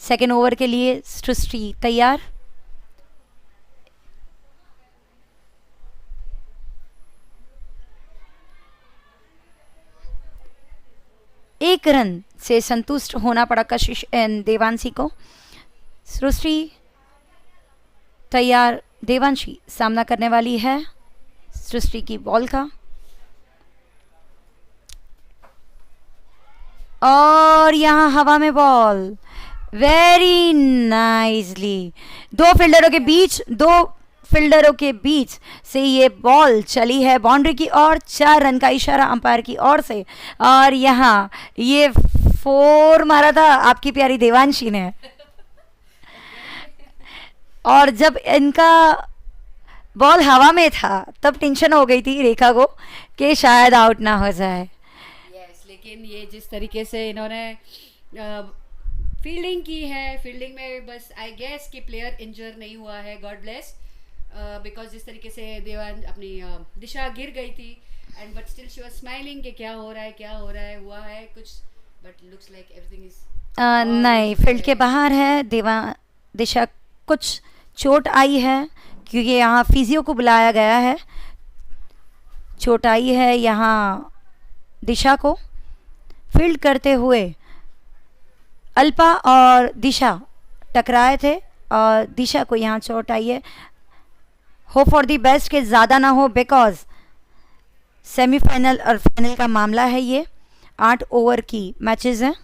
सेकेंड ओवर के लिए सृष्टि तैयार। एक रन से संतुष्ट होना पड़ा कशिश एंड देवांशी को। सृष्टि तैयार, देवांशी सामना करने वाली है सृष्टि की बॉल का, और यहाँ हवा में बॉल वेरी नाइसली दो फील्डरों के बीच से ये बॉल चली है बाउंड्री की ओर। 4 रन का इशारा अंपायर की ओर से, और यहाँ ये 4 मारा था आपकी प्यारी देवांशी ने, और जब इनका बॉल हवा में था तब टेंशन हो गई थी रेखा को कि शायद आउट ना हो जाए। यस, लेकिन ये जिस तरीके से इन्होंने फील्डिंग की है, फील्डिंग में बस आई गेस कि प्लेयर इंजर नहीं हुआ है, गॉड ब्लेस, बिकॉज जिस तरीके से देवान अपनी दिशा गिर गई थी, and but still she was smiling कि क्या हो रहा है, हुआ है कुछ, but looks like everything is नहीं, फील्ड के बाहर है दिशा, कुछ चोट आई है क्योंकि यहाँ फिजियो को बुलाया गया है। चोट आई है यहाँ दिशा को। फील्ड करते हुए अल्पा और दिशा टकराए थे और दिशा को यहाँ चोट आई है। होप फॉर दी बेस्ट के ज़्यादा ना हो, बिकॉज सेमीफाइनल और फाइनल का मामला है। ये 8 ओवर की मैचेस हैं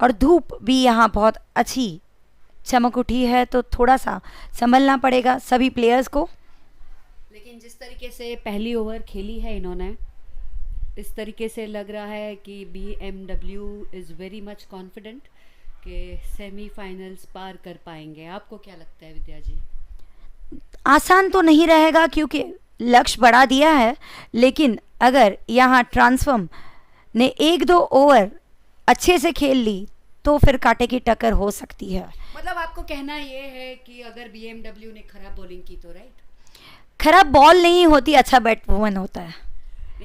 और धूप भी यहाँ बहुत अच्छी चमक उठी है, तो थोड़ा सा संभलना पड़ेगा सभी प्लेयर्स को। लेकिन जिस तरीके से पहली ओवर खेली है इन्होंने, इस तरीके से लग रहा है कि BMW is very much confident कि सेमीफाइनल्स पार कर पाएंगे। आपको क्या लगता है विद्या जी? आसान तो नहीं रहेगा क्योंकि लक्ष्य बढ़ा दिया है, लेकिन अगर यहाँ ट्रांसफॉर्म ने 1-2 ओवर अच्छे से खेल ली तो फिर कांटे की टक्कर हो सकती है। मतलब आपको कहना ये है कि अगर BMW ने खराब बॉलिंग की तो राइट? खराब बॉल नहीं होती, अच्छा बैट्समैन होता है।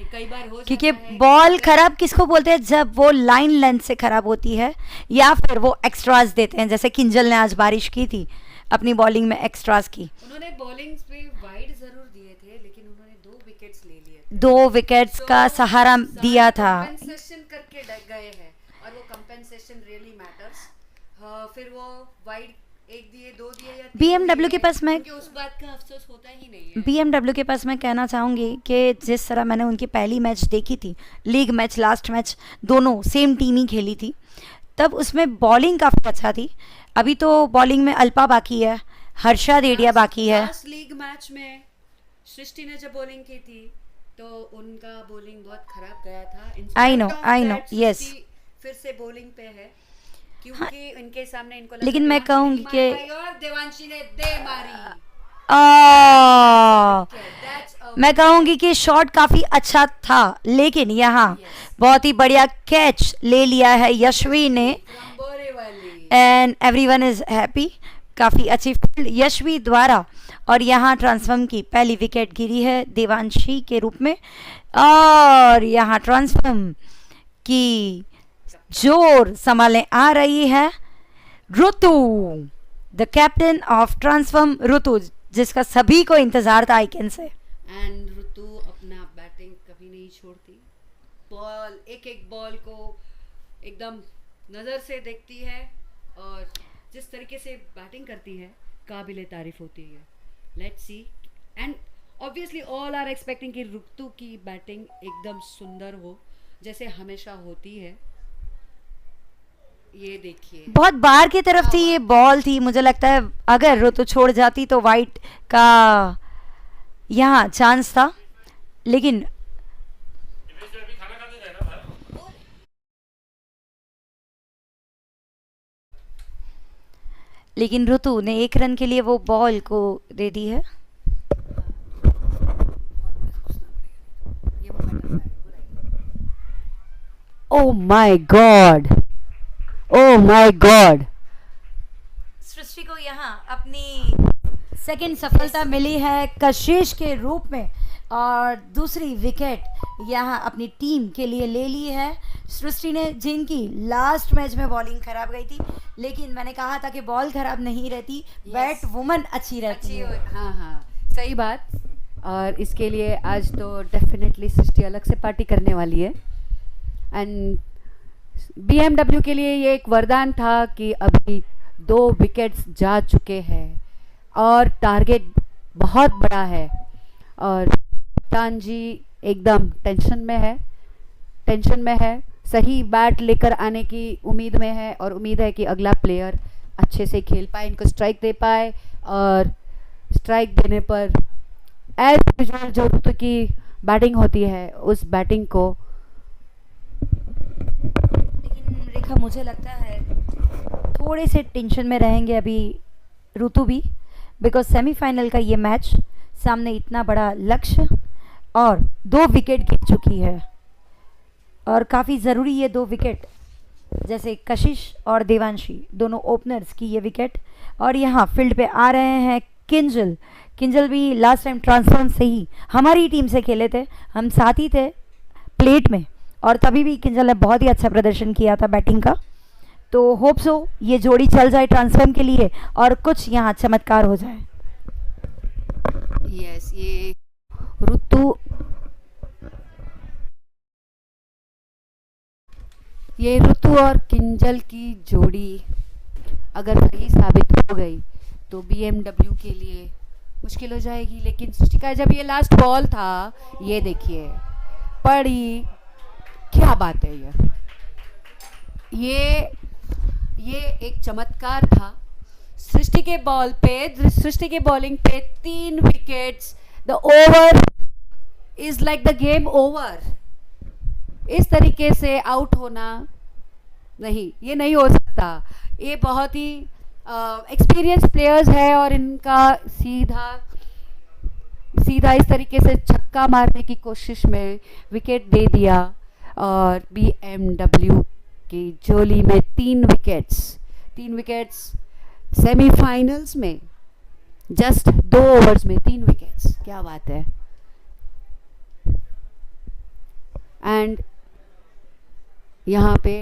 कई बार हो क्योंकि जाता है बॉल खराब किसको बोलते हैं? जब वो लाइन लेंथ से खराब होती है या फिर वो एक्स्ट्रास देते हैं, जैसे किंजल ने आज बारिश की थी, अपनी बॉलिंग में एक्स्ट्रास की। उन्होंने बॉलिंग पे वाइड जरूर दिए थे, लेकिन उन्होंने 2 विकेट्स ले लिए थे। 2 विकेट्स का सहारा दिया था। कंपेंसेशन करके गए हैं और वो कंपेंसेशन रियली मैटर्स। फिर वो वाइड 1 दिए, 2 दिए या 3 BMW के पास मैं क्योंकि उस बात का अफसोस होता ही नहीं है। BMW के पास मैं कहना चाहूँगी कि जिस तरह मैंने उनकी पहली मैच देखी थी, लीग मैच, लास्ट मैच, दोनों सेम टीम ही खेली थी, तब उसमें बॉलिंग काफ़ी अच्छा थी। अभी तो बॉलिंग में अल्पा बाकी है, हर्षा देडिया बाकी है। लास्ट लीग मैच में सृष्टि ने जब बॉलिंग की थी तो उनका बॉलिंग बहुत खराब गया था। I know, yes। फिर से बॉलिंग पे है क्योंकि इनके सामने इनको लगा लेकिन मैं कहूँगी कि और देवांशी ने दे मारी। मैं कहूँगी कि शॉट काफ़ी अच्छा था, लेकिन यहाँ बहुत ही बढ़िया कैच ले लिया है यशवी ने एंड एवरीवन इज़ हैप्पी। काफ़ी अच्छी फील्ड यशवी द्वारा और यहाँ ट्रांसफॉर्म की पहली विकेट गिरी है देवांशी के रूप में। और यहाँ ट्रांसफॉर्म की जोर संभालने आ रही है ऋतु, द कैप्टन ऑफ ट्रांसफॉर्म ऋतु, जिसका सभी को इंतजार था आई कैन से। एंड ऋतु अपना बैटिंग कभी नहीं छोड़ती, बॉल एक बॉल को एकदम नज़र से देखती है और जिस तरीके से बैटिंग करती है काबिले तारीफ होती है। Let's see, and obviously all are expecting कि ऋतु की बैटिंग एकदम सुंदर हो जैसे हमेशा होती है। ये देखिए बहुत बार की तरफ थी ये बॉल थी, मुझे लगता है अगर ऋतु छोड़ जाती तो वाइट का यहाँ चांस था, लेकिन ऋतु ने 1 रन के लिए वो बॉल को दे दी है। Oh my God, oh my God. Srishti को यहाँ अपनी सेकंड सफलता मिली है कशिश के रूप में और दूसरी विकेट यहाँ अपनी टीम के लिए ले ली है सृष्टि ने, जिनकी लास्ट मैच में बॉलिंग खराब गई थी, लेकिन मैंने कहा था कि बॉल खराब नहीं रहती, बैट वुमन अच्छी रहती है। हाँ, सही बात। और इसके लिए आज तो डेफिनेटली सृष्टि अलग से पार्टी करने वाली है। एंड BMW के लिए ये एक वरदान था कि अभी 2 विकेट्स जा चुके हैं और टारगेट बहुत बड़ा है और कप्तान जी एकदम टेंशन में है, सही बैट लेकर आने की उम्मीद में है और उम्मीद है कि अगला प्लेयर अच्छे से खेल पाए, इनको स्ट्राइक दे पाए और स्ट्राइक देने पर एज यूजुअल जो ऋतु की बैटिंग होती है उस बैटिंग को। लेकिन रेखा मुझे लगता है थोड़े से टेंशन में रहेंगे अभी ऋतु भी, बिकॉज सेमीफाइनल का ये मैच, सामने इतना बड़ा लक्ष्य और 2 विकेट गिर चुकी है और काफ़ी ज़रूरी ये 2 विकेट, जैसे कशिश और देवांशी दोनों ओपनर्स की ये विकेट। और यहाँ फील्ड पे आ रहे हैं किंजल भी लास्ट टाइम ट्रांसफॉर्म से ही हमारी टीम से खेले थे, हम साथ ही थे प्लेट में और तभी भी किंजल ने बहुत ही अच्छा प्रदर्शन किया था बैटिंग का। तो होप सो ये जोड़ी चल जाए ट्रांसफॉर्म के लिए और कुछ यहाँ चमत्कार हो जाए। यस, ये ऋतु ये ऋतु और किंजल की जोड़ी अगर सही साबित हो गई तो BMW के लिए मुश्किल हो जाएगी। लेकिन सृष्टिका, जब ये लास्ट बॉल था, ये देखिए पड़ी, क्या बात है ये ये एक चमत्कार था। सृष्टि के बॉल पे, सृष्टि के बॉलिंग पे 3 wickets, the over is like the game over. इस तरीके से आउट होना नहीं, ये नहीं हो सकता। ये बहुत ही एक्सपीरियंस प्लेयर्स है और इनका सीधा सीधा इस तरीके से छक्का मारने की कोशिश में विकेट दे दिया और BMW की झोली में 3 विकेट्स सेमीफाइनल्स में, जस्ट 2 ओवर्स में 3 विकेट्स, क्या बात है। एंड यहाँ पे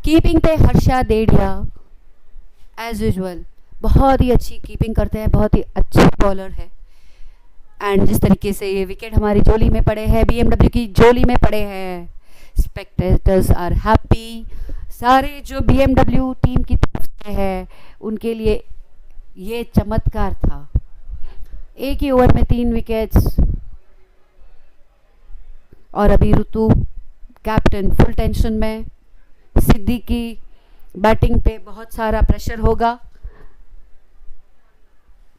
कीपिंग पे हर्षा देडिया एज यूजुअल बहुत ही अच्छी कीपिंग करते हैं, बहुत ही अच्छे बॉलर है। एंड जिस तरीके से ये विकेट हमारी झोली में पड़े हैं, BMW की झोली में पड़े हैं, स्पेक्टेटर्स आर हैप्पी। सारे जो BMW टीम की तरफ से है उनके लिए ये चमत्कार था। एक ही ओवर में 3 विकेट्स और अभी ऋतु कैप्टन फुल टेंशन में। सिद्दीकी बैटिंग पे बहुत सारा प्रेशर होगा।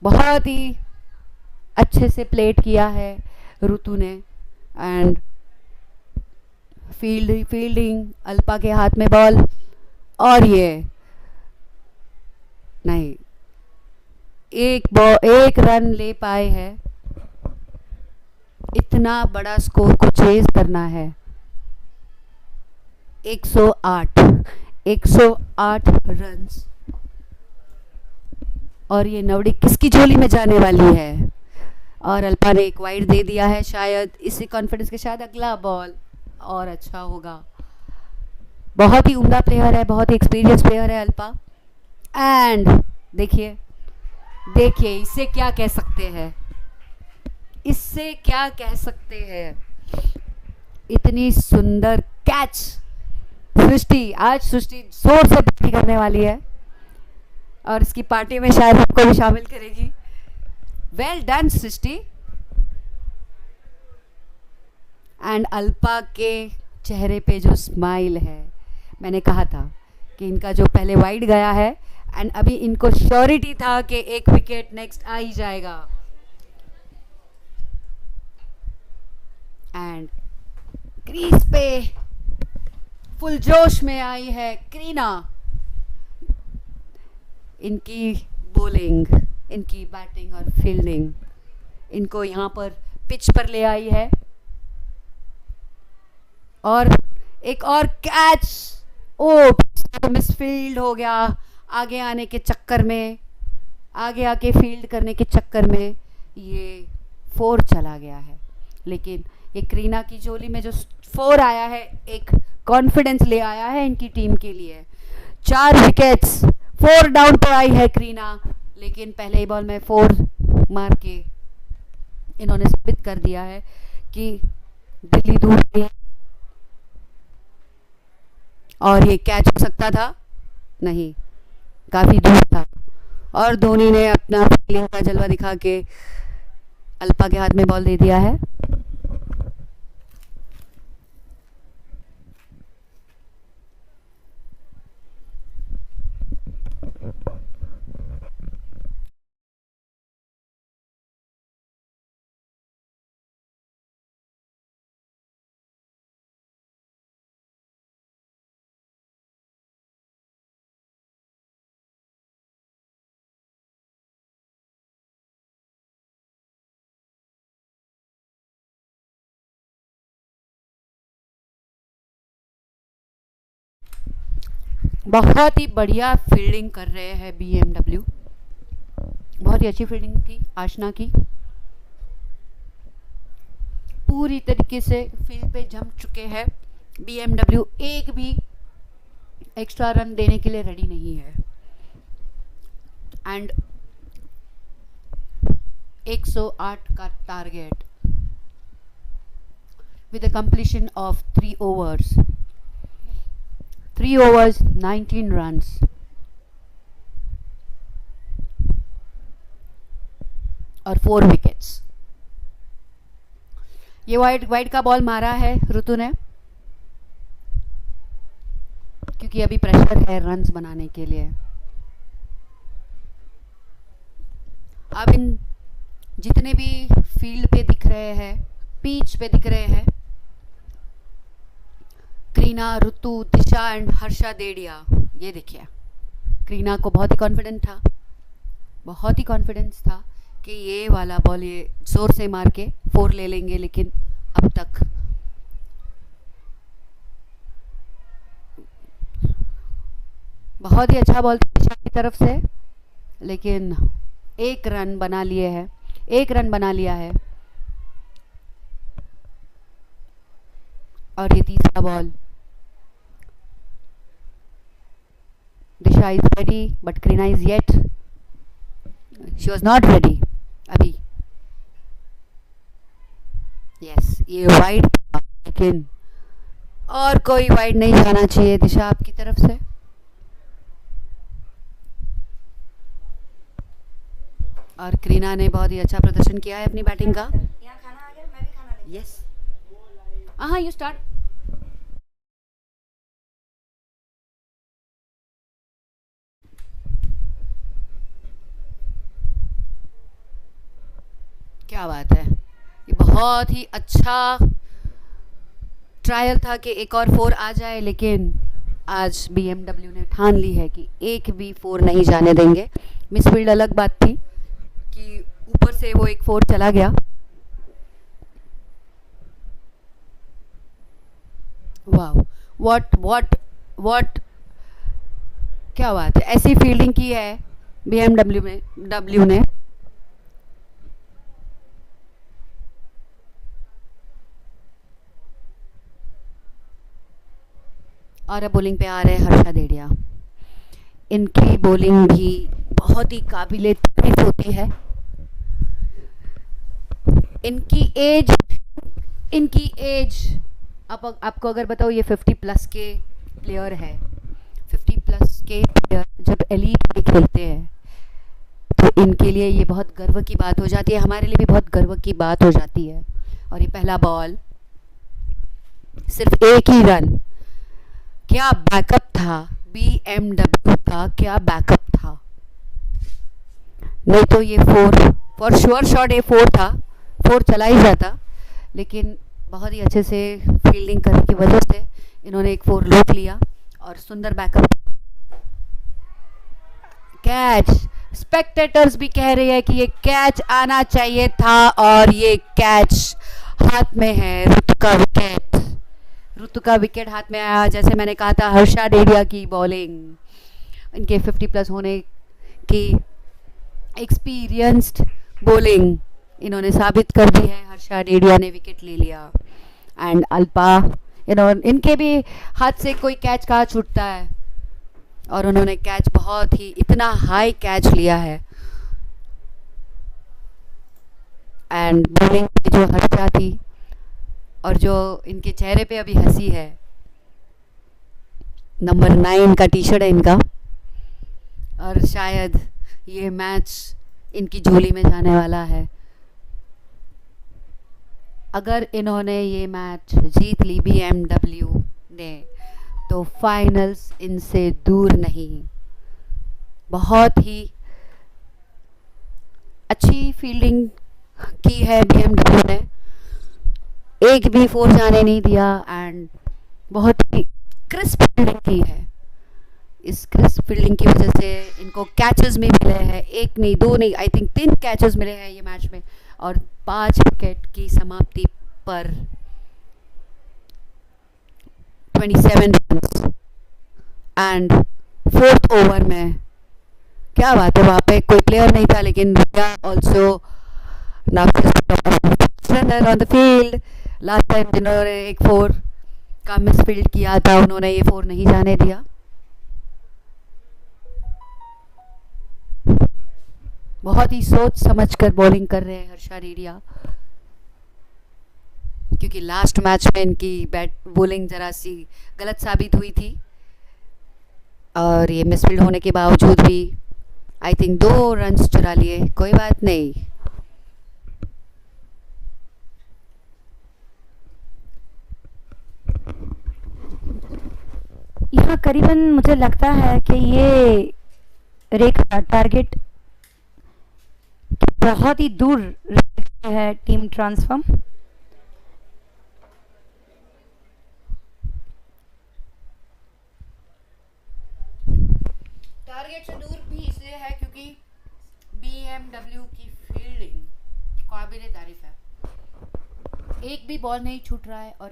बहुत ही अच्छे से प्लेट किया है ऋतु ने। एंड फील्डिंग अल्पा के हाथ में बॉल, और ये नहीं, एक रन ले पाए हैं। इतना बड़ा स्कोर को चेज करना है। 108 रन्स, और ये नवड़ी किसकी झोली में जाने वाली है। और अल्पा ने एक वाइड दे दिया है, शायद इसी कॉन्फिडेंस के शायद अगला बॉल और अच्छा होगा। बहुत ही उम्दा प्लेयर है, बहुत ही एक्सपीरियंस प्लेयर है अल्पा। एंड देखिए इससे क्या कह सकते हैं, इससे क्या कह सकते हैं। इतनी सुंदर कैच। आज सृष्टि जोर से पार्टी करने वाली है और इसकी पार्टी में शायद सबको भी शामिल करेगी। Well done Srishti. And Alpa के चेहरे पे जो स्माइल है, मैंने कहा था कि इनका जो पहले वाइड गया है एंड अभी इनको श्योरिटी था कि एक विकेट नेक्स्ट आ ही जाएगा। एंड क्रीज पे फुल जोश में आई है करीना। इनकी बॉलिंग, इनकी बैटिंग और फील्डिंग इनको यहाँ पर पिच पर ले आई है। और एक और कैच, तो मिसफील्ड हो गया। आगे आने के चक्कर में, आगे आके फील्ड करने के चक्कर में ये 4 चला गया है। लेकिन ये करीना की झोली में जो 4 आया है, एक कॉन्फिडेंस ले आया है इनकी टीम के लिए। 4 विकेट्स, 4 डाउन पर आई है करीना, लेकिन पहले ही बॉल में 4 मार के इन्होंने साबित कर दिया है कि दिल्ली दूर है। और ये कैच हो सकता था, नहीं, काफ़ी दूर था। और धोनी ने अपना फील्डिंग का जलवा दिखा के अल्पा के हाथ में बॉल दे दिया है। बहुत ही बढ़िया फील्डिंग कर रहे हैं BMW। बहुत ही अच्छी फील्डिंग थी आशना की। पूरी तरीके से फील्ड पे जम चुके हैं BMW। एक भी एक्स्ट्रा रन देने के लिए रेडी नहीं है। एंड 108 का target with a completion of 3 overs. 3 overs, 19 runs. और 4 विकेट्स। ये वाइड का बॉल मारा है ऋतु ने, क्योंकि अभी प्रेशर है रन्स बनाने के लिए। अब इन जितने भी फील्ड पे दिख रहे हैं, पिच पे दिख रहे हैं, करीना, ऋतु, दिशा एंड हर्षा देड़िया, ये देखिए करीना को बहुत ही कॉन्फिडेंस था कि ये वाला बॉल ये जोर से मार के 4 ले लेंगे, लेकिन अब तक बहुत ही अच्छा बॉल था दिशा की तरफ से, लेकिन 1 रन बना लिया है। और ये तीसरा ball, Disha is ready but Kareena is yet, she was not ready अभी। यस, ये वाइड था, लेकिन और कोई वाइड नहीं जाना चाहिए दिशा आपकी तरफ से। और करीना ने बहुत ही अच्छा प्रदर्शन किया है अपनी बैटिंग का। यहाँ खाना आ गया, मैं भी खाना लेंगे। यस, हाँ, यू स्टार्ट। क्या बात है, ये बहुत ही अच्छा ट्रायल था कि एक और 4 आ जाए, लेकिन आज BMW ने ठान ली है कि एक भी 4 नहीं जाने देंगे। मिसफील्ड अलग बात थी कि ऊपर से वो एक 4 चला गया। वाह, व्हाट क्या बात है, ऐसी फील्डिंग की है BMW ने। और अब बॉलिंग पे आ रहे हैं हर्षा देड़िया। इनकी बॉलिंग भी बहुत ही काबिले तारीफ होती है। इनकी एज आपको अगर बताओ, ये 50 प्लस के प्लेयर है। 50 प्लस के प्लेयर जब एलीट में खेलते हैं तो इनके लिए ये बहुत गर्व की बात हो जाती है, हमारे लिए भी बहुत गर्व की बात हो जाती है। और ये पहला बॉल, सिर्फ 1 ही रन, क्या बैकअप था BMW का, क्या बैकअप था। नहीं तो ये 4 फॉर श्योर शॉट, ये 4 था, 4 चला ही जाता, लेकिन बहुत ही अच्छे से फील्डिंग करने की वजह से इन्होंने एक 4 रोक लिया और सुंदर बैकअप। कैच, स्पेक्टेटर्स भी कह रहे हैं कि ये कैच आना चाहिए था, और ये कैच हाथ में है। ऋतु का विकेट हाथ में आया। जैसे मैंने कहा था, हर्षा डेड़िया की बॉलिंग, इनके 50 प्लस होने की एक्सपीरियंस्ड बॉलिंग इन्होंने साबित कर दी है। हर्षा डेड़िया ने विकेट ले लिया। एंड अल्पा, इनके भी हाथ से कोई कैच कहाँ छूटता है, और उन्होंने कैच बहुत ही इतना हाई कैच लिया है। एंड बॉलिंग जो हर्षा थी और जो इनके चेहरे पे अभी हंसी है, नंबर 9 का टी शर्ट है इनका, और शायद ये मैच इनकी झोली में जाने वाला है। अगर इन्होंने ये मैच जीत ली BMW ने, तो फाइनल्स इनसे दूर नहीं। बहुत ही अच्छी फील्डिंग की है BMW ने, एक भी 4 जाने नहीं दिया, एंड बहुत ही क्रिस्प फील्डिंग की है। इस क्रिस्प फील्डिंग की वजह से इनको कैचेस भी मिले हैं, 1 नहीं 2 नहीं, आई थिंक 3 कैचेस मिले हैं ये मैच में, और 5 विकेट की समाप्ति पर 27 रन। एंड 4th ओवर में क्या बात है, वहाँ पे कोई प्लेयर नहीं था, लेकिन also runner on the field. Last time जिन्होंने एक 4 का मिसफील्ड किया था, उन्होंने ये 4 नहीं जाने दिया। बहुत ही सोच समझकर बॉलिंग कर रहे हैं हर्षा डेढ़िया, क्योंकि लास्ट मैच में इनकी बैट बॉलिंग ज़रा सी गलत साबित हुई थी और ये मिसफील्ड होने के बावजूद भी आई थिंक 2 रन्स चुरा लिए, कोई बात नहीं। यहाँ करीबन मुझे लगता है कि ये रेखा टारगेट बहुत ही दूर है टीम ट्रांसफॉर्म। टारगेट से दूर भी इसलिए है क्योंकि BMW की फील्डिंग काबिले तारीफ है। एक भी बॉल नहीं छूट रहा है और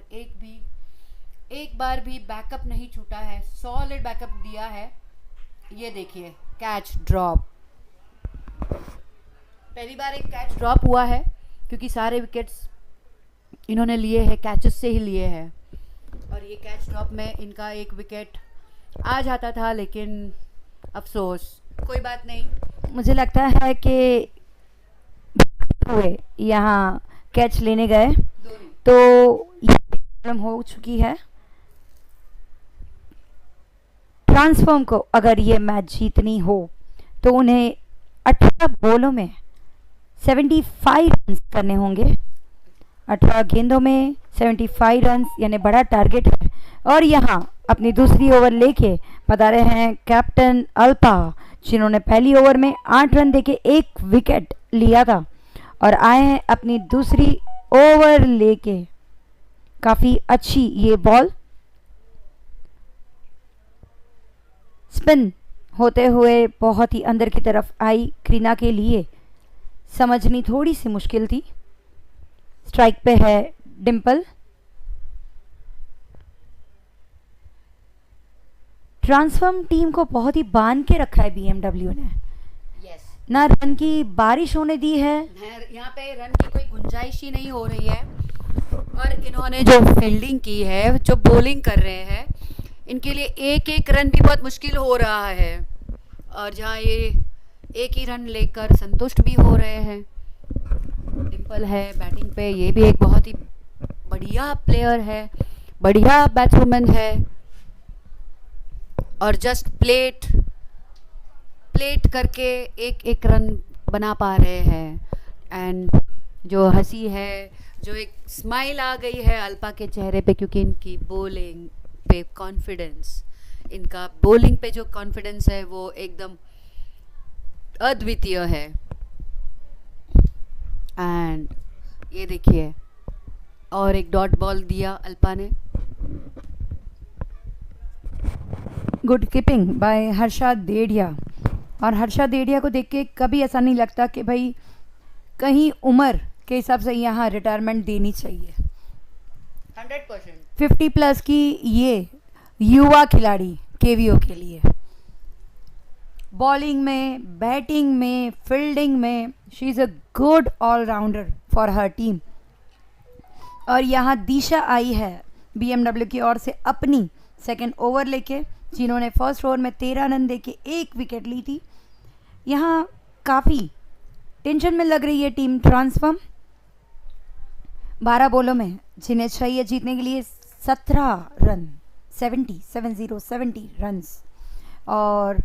एक बार भी बैकअप नहीं छूटा है, सॉलिड बैकअप दिया है। ये देखिए कैच ड्रॉप, पहली बार एक कैच ड्रॉप हुआ है क्योंकि सारे विकेट्स इन्होंने लिए हैं कैचेस से ही लिए हैं और ये कैच ड्रॉप में इनका एक विकेट आ जाता था, लेकिन अफसोस, कोई बात नहीं। मुझे लगता है कि हुए यहाँ कैच लेने गए तो ये प्रॉब्लम हो चुकी है। ट्रांसफॉर्म को अगर ये मैच जीतनी हो तो उन्हें 18 बॉलों में 75 रन करने होंगे। 18 गेंदों में 75 रन यानी बड़ा टारगेट है। और यहाँ अपनी दूसरी ओवर लेके बता रहे हैं कैप्टन अल्पा, जिन्होंने पहली ओवर में 8 रन देके 1 विकेट लिया था और आए हैं अपनी दूसरी ओवर लेके। काफ़ी अच्छी ये बॉल स्पिन होते हुए बहुत ही अंदर की तरफ आई। करीना के लिए समझनी थोड़ी सी मुश्किल थी। स्ट्राइक पे है डिम्पल। ट्रांसफॉर्म टीम को बहुत ही बांध के रखा है BMW ने। ना रन की बारिश होने दी है, यहाँ पे रन की कोई गुंजाइश ही नहीं हो रही है और इन्होंने जो फील्डिंग की है, जो बॉलिंग कर रहे हैं, इनके लिए एक रन भी बहुत मुश्किल हो रहा है और जहाँ ये एक ही रन लेकर संतुष्ट भी हो रहे हैं। डिम्पल है बैटिंग पे, ये भी एक बहुत ही बढ़िया प्लेयर है, बढ़िया बैट्सवुमन है और जस्ट प्लेट करके एक रन बना पा रहे हैं। एंड जो हंसी है, जो एक स्माइल आ गई है अल्पा के चेहरे पे, क्योंकि इनकी बॉलिंग पे कॉन्फिडेंस, इनका बॉलिंग पे जो कॉन्फिडेंस है वो एकदम अद्वितीय है। एंड ये देखिए और एक डॉट बॉल दिया अल्पा ने। Good keeping by Harsha Dedhia. और हर्षा डेढ़िया को देख के कभी ऐसा नहीं लगता कि भाई कहीं उम्र के हिसाब से यहाँ रिटायरमेंट देनी चाहिए। 100% 50 प्लस की ये युवा खिलाड़ी KVO के लिए बॉलिंग में, बैटिंग में, फील्डिंग में she is a good allrounder for her team. और यहाँ दिशा आई है BMW की ओर से अपनी सेकंड ओवर लेके, जिन्होंने फर्स्ट ओवर में 13 रन देके 1 विकेट ली थी। यहाँ काफ़ी टेंशन में लग रही है टीम ट्रांसफॉर्म। 12 बॉलों में जिन्हें चाहिए जीतने के लिए 17 रन, 70 रन्स। और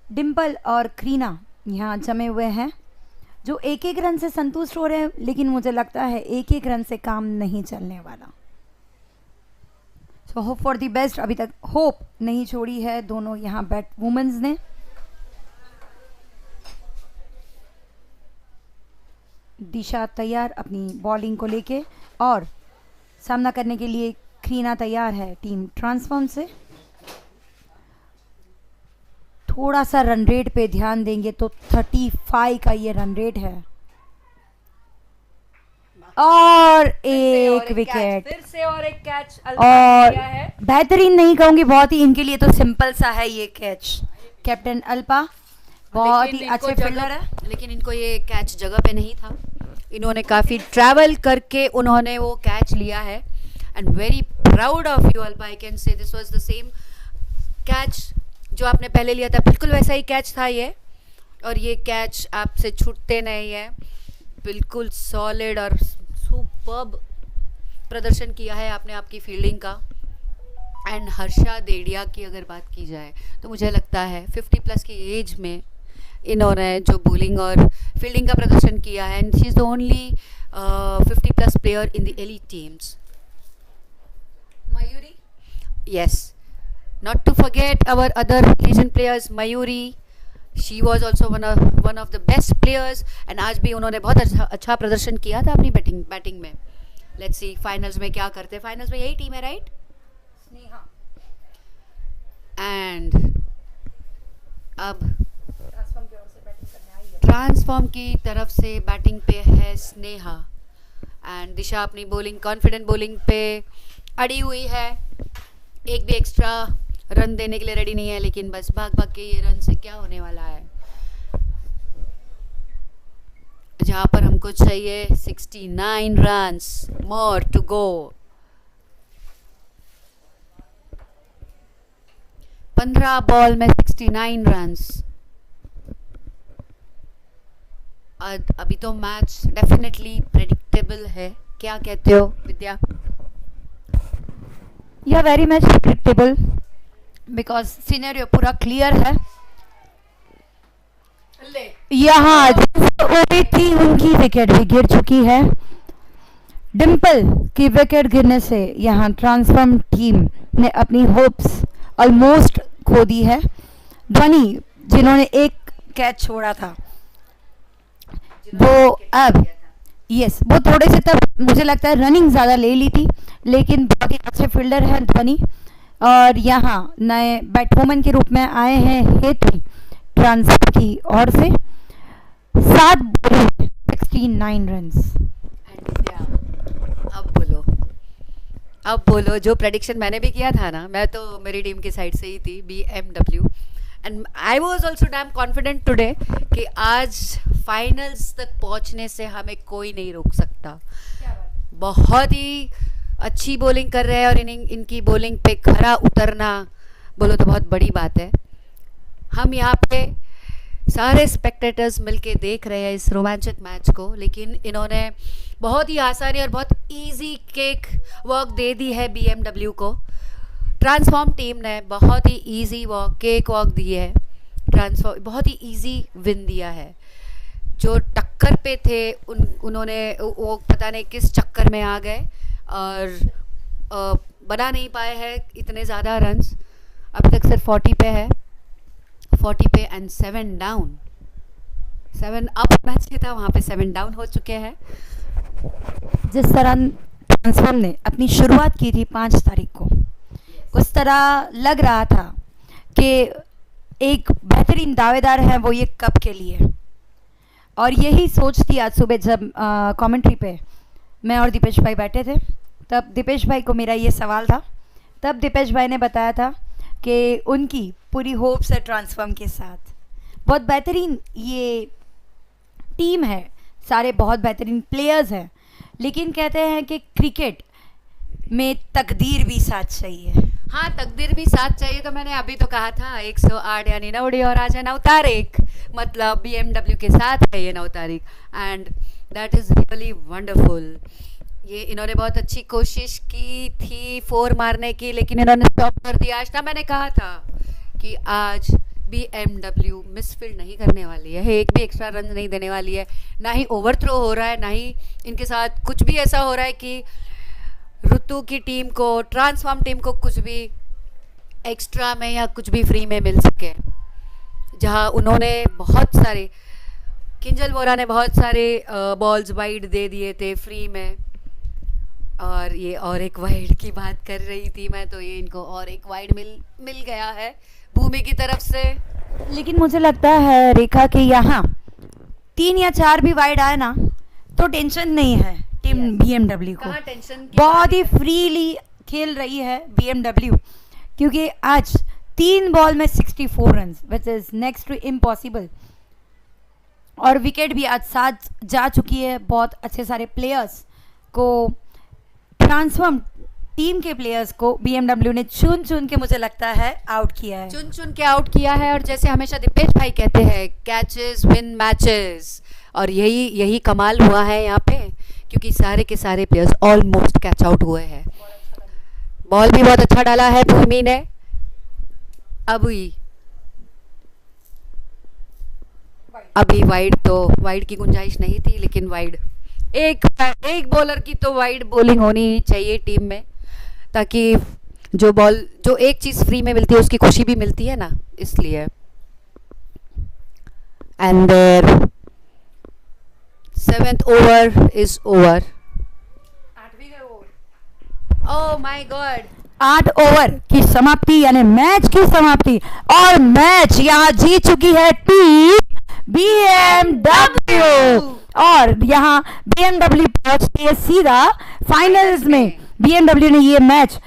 डिम्पल और करीना यहाँ जमे हुए हैं, जो एक रन से संतुष्ट हो रहे हैं, लेकिन मुझे लगता है एक रन से काम नहीं चलने वाला। So hope for the best. अभी तक होप नहीं छोड़ी है दोनों यहाँ बैट वुमेन्स ने। दिशा तैयार अपनी बॉलिंग को लेके और सामना करने के लिए करीना तैयार है टीम ट्रांसफॉर्म से। थोड़ा सा रन रेट पे ध्यान देंगे तो 35 का ये रन रेट है और एक विकेट, फिर से और एक कैच और बेहतरीन नहीं कहूंगी, बहुत ही इनके लिए तो सिंपल सा है ये कैच। कैप्टन अल्पा बहुत ही अच्छे फील्डर है, लेकिन इनको ये कैच जगह पे नहीं था। इन्होंने काफ़ी ट्रैवल करके उन्होंने वो कैच लिया है and very proud of you Alpa. I can से this was the same catch जो आपने पहले लिया था बिल्कुल वैसा ही कैच था ये, और ये कैच आपसे छूटते नहीं है। बिल्कुल सॉलिड और सुपर्ब प्रदर्शन किया है आपने आपकी फील्डिंग का। एंड हर्षा देडिया की अगर बात की जाए तो मुझे लगता है 50 प्लस की एज में इन्होंने जो बॉलिंग और फील्डिंग का प्रदर्शन किया है, and she is the only 50 plus player in the elite teams. Mayuri, yes, not to forget our other legend players, Mayuri, she was also one of the best players, and आज भी उन्होंने बहुत अच्छा प्रदर्शन किया था अपनी बैटिंग में। लेट्स सी फाइनल्स में क्या करते हैं। फाइनल्स में यही टीम है, राइट? स्नेहा। एंड अब ट्रांसफॉर्म की तरफ से बैटिंग पे है स्नेहा, एंड दिशा अपनी बॉलिंग, कॉन्फिडेंट बॉलिंग पे अड़ी हुई है। एक भी एक्स्ट्रा रन देने के लिए रेडी नहीं है, लेकिन बस भाग भाग के ये रन से क्या होने वाला है। जहाँ पर हमको चाहिए 69 runs, more to go. 15 ball में 69 रन्स। अभी तो मैच डेफिनेटली प्रेडिक्टेबल है, क्या कहते हो विद्या? या very much predictable, because scenario पूरा क्लियर है। यहाँ ओवर थी उनकी विकेट भी गिर चुकी है। डिम्पल की विकेट गिरने से यहाँ ट्रांसफॉर्म टीम ने अपनी होप्स ऑलमोस्ट खो दी है। ध्वनि जिन्होंने एक कैच छोड़ा था वो अब वो थोड़े से तब मुझे लगता है रनिंग ज़्यादा ले ली थी, लेकिन बहुत ही अच्छे फील्डर हैं ध्वनि, और यहाँ नए बैट्समैन के रूप में आए हैं हेतु ट्रांसफर की ओर से। 7 बॉल 69 रन्स। अब बोलो जो प्रेडिक्शन मैंने भी किया था ना, मैं तो मेरी टीम की साइड से ही थी, BMW, and I was also dam confident today कि आज फाइनल्स तक पहुंचने से हमें कोई नहीं रोक सकता। बहुत ही अच्छी बॉलिंग कर रहे हैं, और इनकी बॉलिंग पे खरा उतरना बोलो तो बहुत बड़ी बात है। हम यहाँ पे सारे स्पेक्टेटर्स मिलके देख रहे हैं इस रोमांचक मैच को, लेकिन इन्होंने बहुत ही आसानी और बहुत इजी केक वर्क दे दी है BMW को। ट्रांसफॉर्म टीम ने बहुत ही इजी केक वर्क दी है, बहुत ही इजी विन दिया है। जो टक्कर पे थे उन्होंने वो पता नहीं किस चक्कर में आ गए और बना नहीं पाए हैं इतने ज़्यादा रन्स। अब तक सिर्फ 40 पे है, 40 पे एंड 7 डाउन। 7 अप मैच चाहिए था, वहाँ पे 7 डाउन हो चुके हैं। जिस तरह ट्रांसफॉर्म ने अपनी शुरुआत की थी 5 तारीख को, उस तरह लग रहा था कि एक बेहतरीन दावेदार है वो ये कप के लिए, और यही सोच थी आज सुबह जब कमेंट्री पे मैं और दीपेश भाई बैठे थे। तब दीपेश भाई को मेरा ये सवाल था, तब दीपेश भाई ने बताया था कि उनकी पूरी होप्स है ट्रांसफॉर्म के साथ। बहुत बेहतरीन ये टीम है, सारे बहुत बेहतरीन प्लेयर्स हैं, लेकिन कहते हैं कि क्रिकेट में तकदीर भी साथ चाहिए। हाँ, तकदीर भी साथ चाहिए, तो मैंने अभी तो कहा था 108 यानी 9 उड़ी और आज है 9 तारीख, मतलब BMW के साथ है ये 9 तारीख, and that is really wonderful. ये इन्होंने बहुत अच्छी कोशिश की थी 4 मारने की, लेकिन इन्होंने स्टॉप कर दिया। आज ना मैंने कहा था कि आज BMW मिसफील्ड नहीं करने वाली है, एक भी एक्स्ट्रा रन नहीं देने वाली है, ना ही ओवर थ्रो हो रहा है, ना ही इनके साथ कुछ भी ऐसा हो रहा है कि ऋतु की टीम को, ट्रांसफॉर्म टीम को कुछ भी एक्स्ट्रा में या कुछ भी फ्री में मिल सके। जहां उन्होंने बहुत सारे, किंजल बोरा ने बहुत सारे बॉल्स वाइड दे दिए थे फ्री में, और ये और एक वाइड की बात कर रही थी मैं, तो ये इनको और एक वाइड मिल गया है भूमि की तरफ से। लेकिन मुझे लगता है रेखा कि यहाँ 3 या 4 भी वाइड आए ना तो टेंशन नहीं है टीम BMW को। टेंशन बहुत ही फ्रीली खेल रही है BMW, क्योंकि आज 3 बॉल में 64 run, which is next to impossible, और विकेट भी आज 7 जा चुकी है। बहुत अच्छे सारे प्लेयर्स को ट्रांसफॉर्म टीम के प्लेयर्स को BMW ने चुन चुन के मुझे लगता है आउट किया है। चुन चुन के आउट किया है, और जैसे हमेशा दीपेश भाई कहते हैं, कैचेस विन मैचेस, और यही कमाल हुआ है यहाँ पे, क्योंकि सारे के सारे प्लेयर्स ऑलमोस्ट कैच आउट हुए हैं। बॉल भी बहुत अच्छा डाला है भूमि ने। अभी वाइड की गुंजाइश नहीं थी, लेकिन वाइड एक बॉलर की तो वाइड बॉलिंग होनी चाहिए टीम में, ताकि जो एक चीज फ्री में मिलती है उसकी खुशी भी मिलती है ना, इसलिए। And there 7th over is over. Oh my god, 8 over की समाप्ति यानी मैच की समाप्ति, और मैच यहाँ जीत चुकी है टीम BMW, और यहाँ BMW पहुंचती है सीधा फाइनल्स में। BMW ने ये मैच